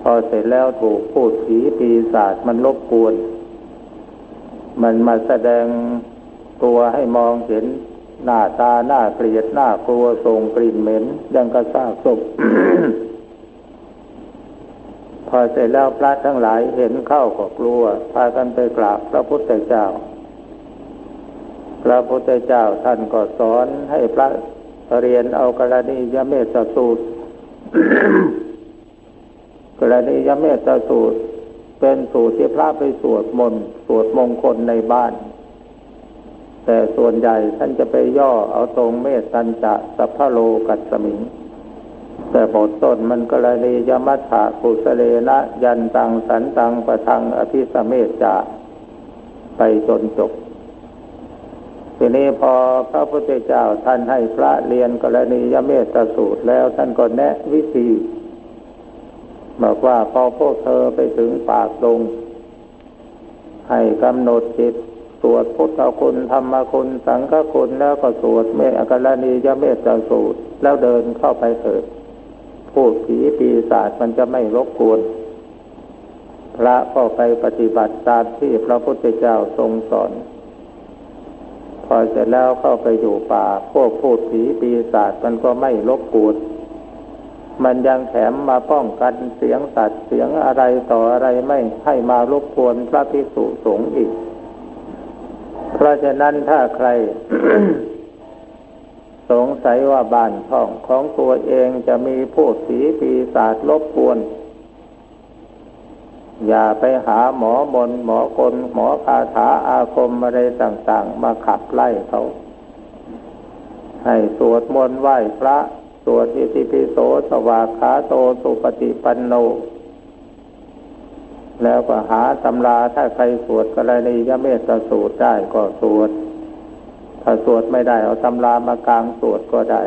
พอเสร็จแล้วถูกพูดผีปีศาจมันรบกวนมันมาแสดงตัวให้มองเห็นหน้าตาน่าเกลียดน่ากลัวส่งกลิ่นเหม็นยังกระซากศพ พอเสร็จแล้วพระทั้งหลายเห็นเข้าก็กลัวพากันไปกราบพระพุทธเจ้าท่านก็สอนให้พระเรียนเอากรณียเมตตาสูตร กรณียเมตตาสูตรเป็นสูตรที่พระไปสวดมนต์สวดมงคลในบ้านแต่ส่วนใหญ่ท่านจะไปย่อเอาตรงเมตตัญจะสัพพโลกัสสมิงแต่บทต้นมันกรณียมัฏฐกุสเลนะยันตังสันตังปะทังอภิสเมจจะไปจนจบทีนี้พอพระพุทธเจ้าท่านให้พระเรียนกรณียเมตตาสูตรแล้วท่านก็แนะวิธีบอกว่าพอพวกเธอไปถึงปากดงให้กำหนดจิตสวดพุทธคุณธรรมคุณสังฆคุณแล้วก็สวดกรณียเมตตาสูตรแล้วเดินเข้าไปเถิดพูดผีปีศาจมันจะไม่รบกวนพระก็ไปปฏิบัติตามที่พระพุทธเจ้าทรงสอนพอเสร็จแล้วเข้าไปอยู่ป่าพวกพูดผีปีศาจมันก็ไม่รบกวนมันยังแถมมาป้องกันเสียงสัตว์เสียงอะไรต่ออะไรไม่ให้มารบกวนพระภิกษุสงฆ์อีกเพราะฉะนั้นถ้าใคร สงสัยว่าบ้านช่องของตัวเองจะมีพูดผีปีศาจรบกวนอย่าไปหาหมอมนต์หมอกลหมอคาถาอาคมอะไรต่างๆมาขับไล่เขาให้สวดมนต์ไหว้พระสวดอิติปิโสสวากขาโตสุปฏิปันโนแล้วก็หาตำราถ้าใครสวดกรณียเมตตาสูตรได้ก็สวดถ้าสวดไม่ได้เอาตำรามากลางสวดก็ได้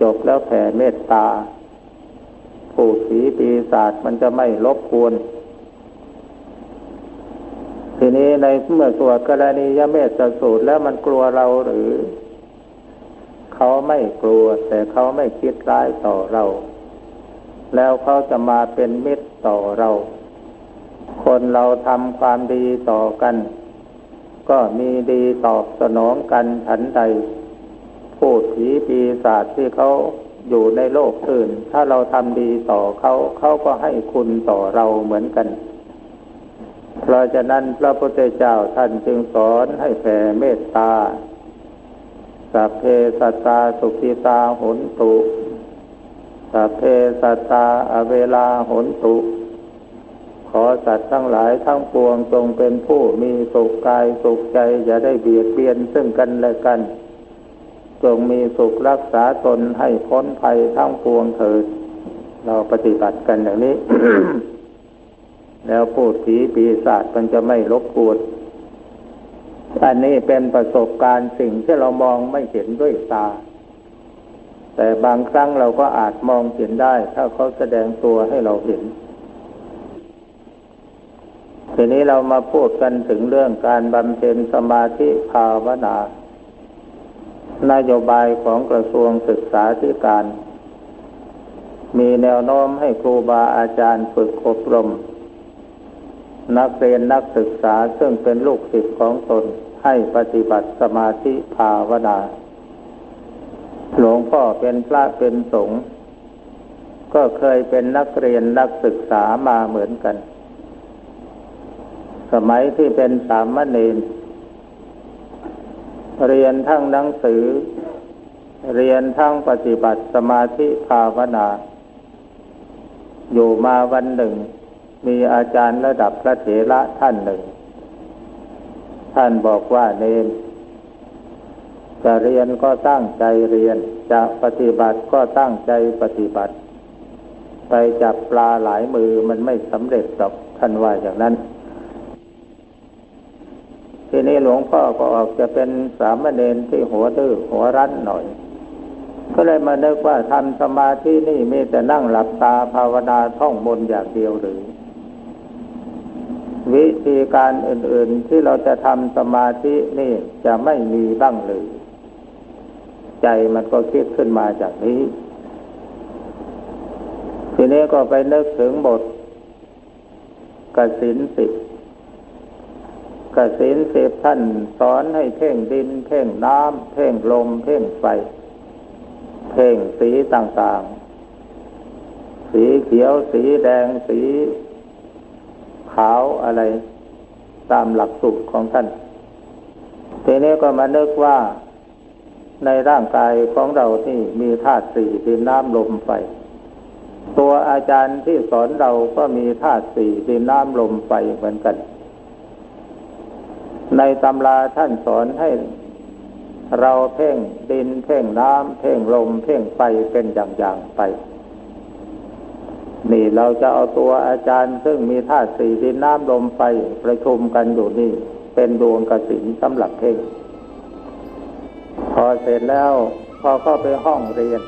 จบแล้วแผ่เมตตาผู้ผีปีศาจมันจะไม่รบกวนทีนี้ในเมื่อสวดกรณียเมตตาสูตรแล้วมันกลัวเราหรือเขาไม่กลัวแต่เขาไม่คิดร้ายต่อเราแล้วเขาจะมาเป็นมิตรต่อเราคนเราทำความดีต่อกันก็มีดีตอบสนองกันฉันใดผู้ผีปีศาจที่เขาอยู่ในโลกอื่นถ้าเราทำดีต่อเขาเขาก็ให้คุณต่อเราเหมือนกันเพราะฉะนั้นพระพุทธเจ้าท่านจึงสอนให้แผ่เมตตาสัพเพสัตตาสุขิตาโหนตุสัพเพสัตตาอเวลาโหนตุขอสัตว์ทั้งหลายทั้งปวงจงเป็นผู้มีสุขกายสุขใจอย่าได้เบียดเบียนซึ่งกันและกันจงมีสุขรักษาตนให้พ้นภัยทั้งปวงเถิดเราปฏิบัติกันอย่างนี้ แล้วพูดผีปีศาจมันจะไม่รบกวนอันนี้เป็นประสบการณ์สิ่งที่เรามองไม่เห็นด้วยตา แต่บางครั้งเราก็อาจมองเห็นได้ถ้าเขาแสดงตัวให้เราเห็นทีนี้เรามาพูดกันถึงเรื่องการบำเพ็ญสมาธิภาวนานโยบายของกระทรวงศึกษาธิการมีแนวโน้มให้ครูบาอาจารย์ฝึกอบรมนักเรียนนักศึกษาซึ่งเป็นลูกศิษย์ของตนให้ปฏิบัติสมาธิภาวนาหลวงพ่อเป็นพระเป็นสงฆ์ก็เคยเป็นนักเรียนนักศึกษามาเหมือนกันสมัยที่เป็นสามเณรเรียนทั้งหนังสือเรียนทั้งปฏิบัติสมาธิภาวนาอยู่มาวันหนึ่งมีอาจารย์ระดับพระเถระท่านหนึ่งท่านบอกว่าเนรจะเรียนก็ตั้งใจเรียนจะปฏิบัติก็ตั้งใจปฏิบัติไปจับปลาหลายมือมันไม่สำเร็จหรอกท่านว่าอย่างนั้นทีนี้หลวงพ่อก็ออกจะเป็นสามเณรที่หัวดื้อหัวรั้นหน่อยก็เลยมานึกว่าทำสมาธินี่มีแต่นั่งหลับตาภาวนาท่องมนต์อย่างเดียวหรือวิธีการอื่นๆที่เราจะทำสมาธินี่จะไม่มีบ้างเลยใจมันก็คิดขึ้นมาจากนี้ทีนี้ก็ไปนึกถึงบทกสิณ10กสิณ10ท่านสอนให้เพ่งดินเพ่งน้ำเพ่งลมเพ่งไฟเพ่งสีต่างๆสีเขียวสีแดงสีขาวอะไรตามหลักสูตรของท่านทีนี้ก็มานึกว่าในร่างกายของเราที่มีธาตุสี่ดินน้ำลมไฟตัวอาจารย์ที่สอนเราก็มีธาตุสี่ดินน้ำลมไฟเหมือนกันในตำราท่านสอนให้เราเพ่งดินเพ่งน้ำเพ่งลมเพ่งไฟเป็นอย่างๆไปนี่เราจะเอาตัวอาจารย์ซึ่งมีธาตุสี่ดินน้ำลมไฟประชุมกันอยู่นี่เป็นดวงกสิณสำหรับเพ่งพอเสร็จแล้วพอเข้าไปห้องเรียน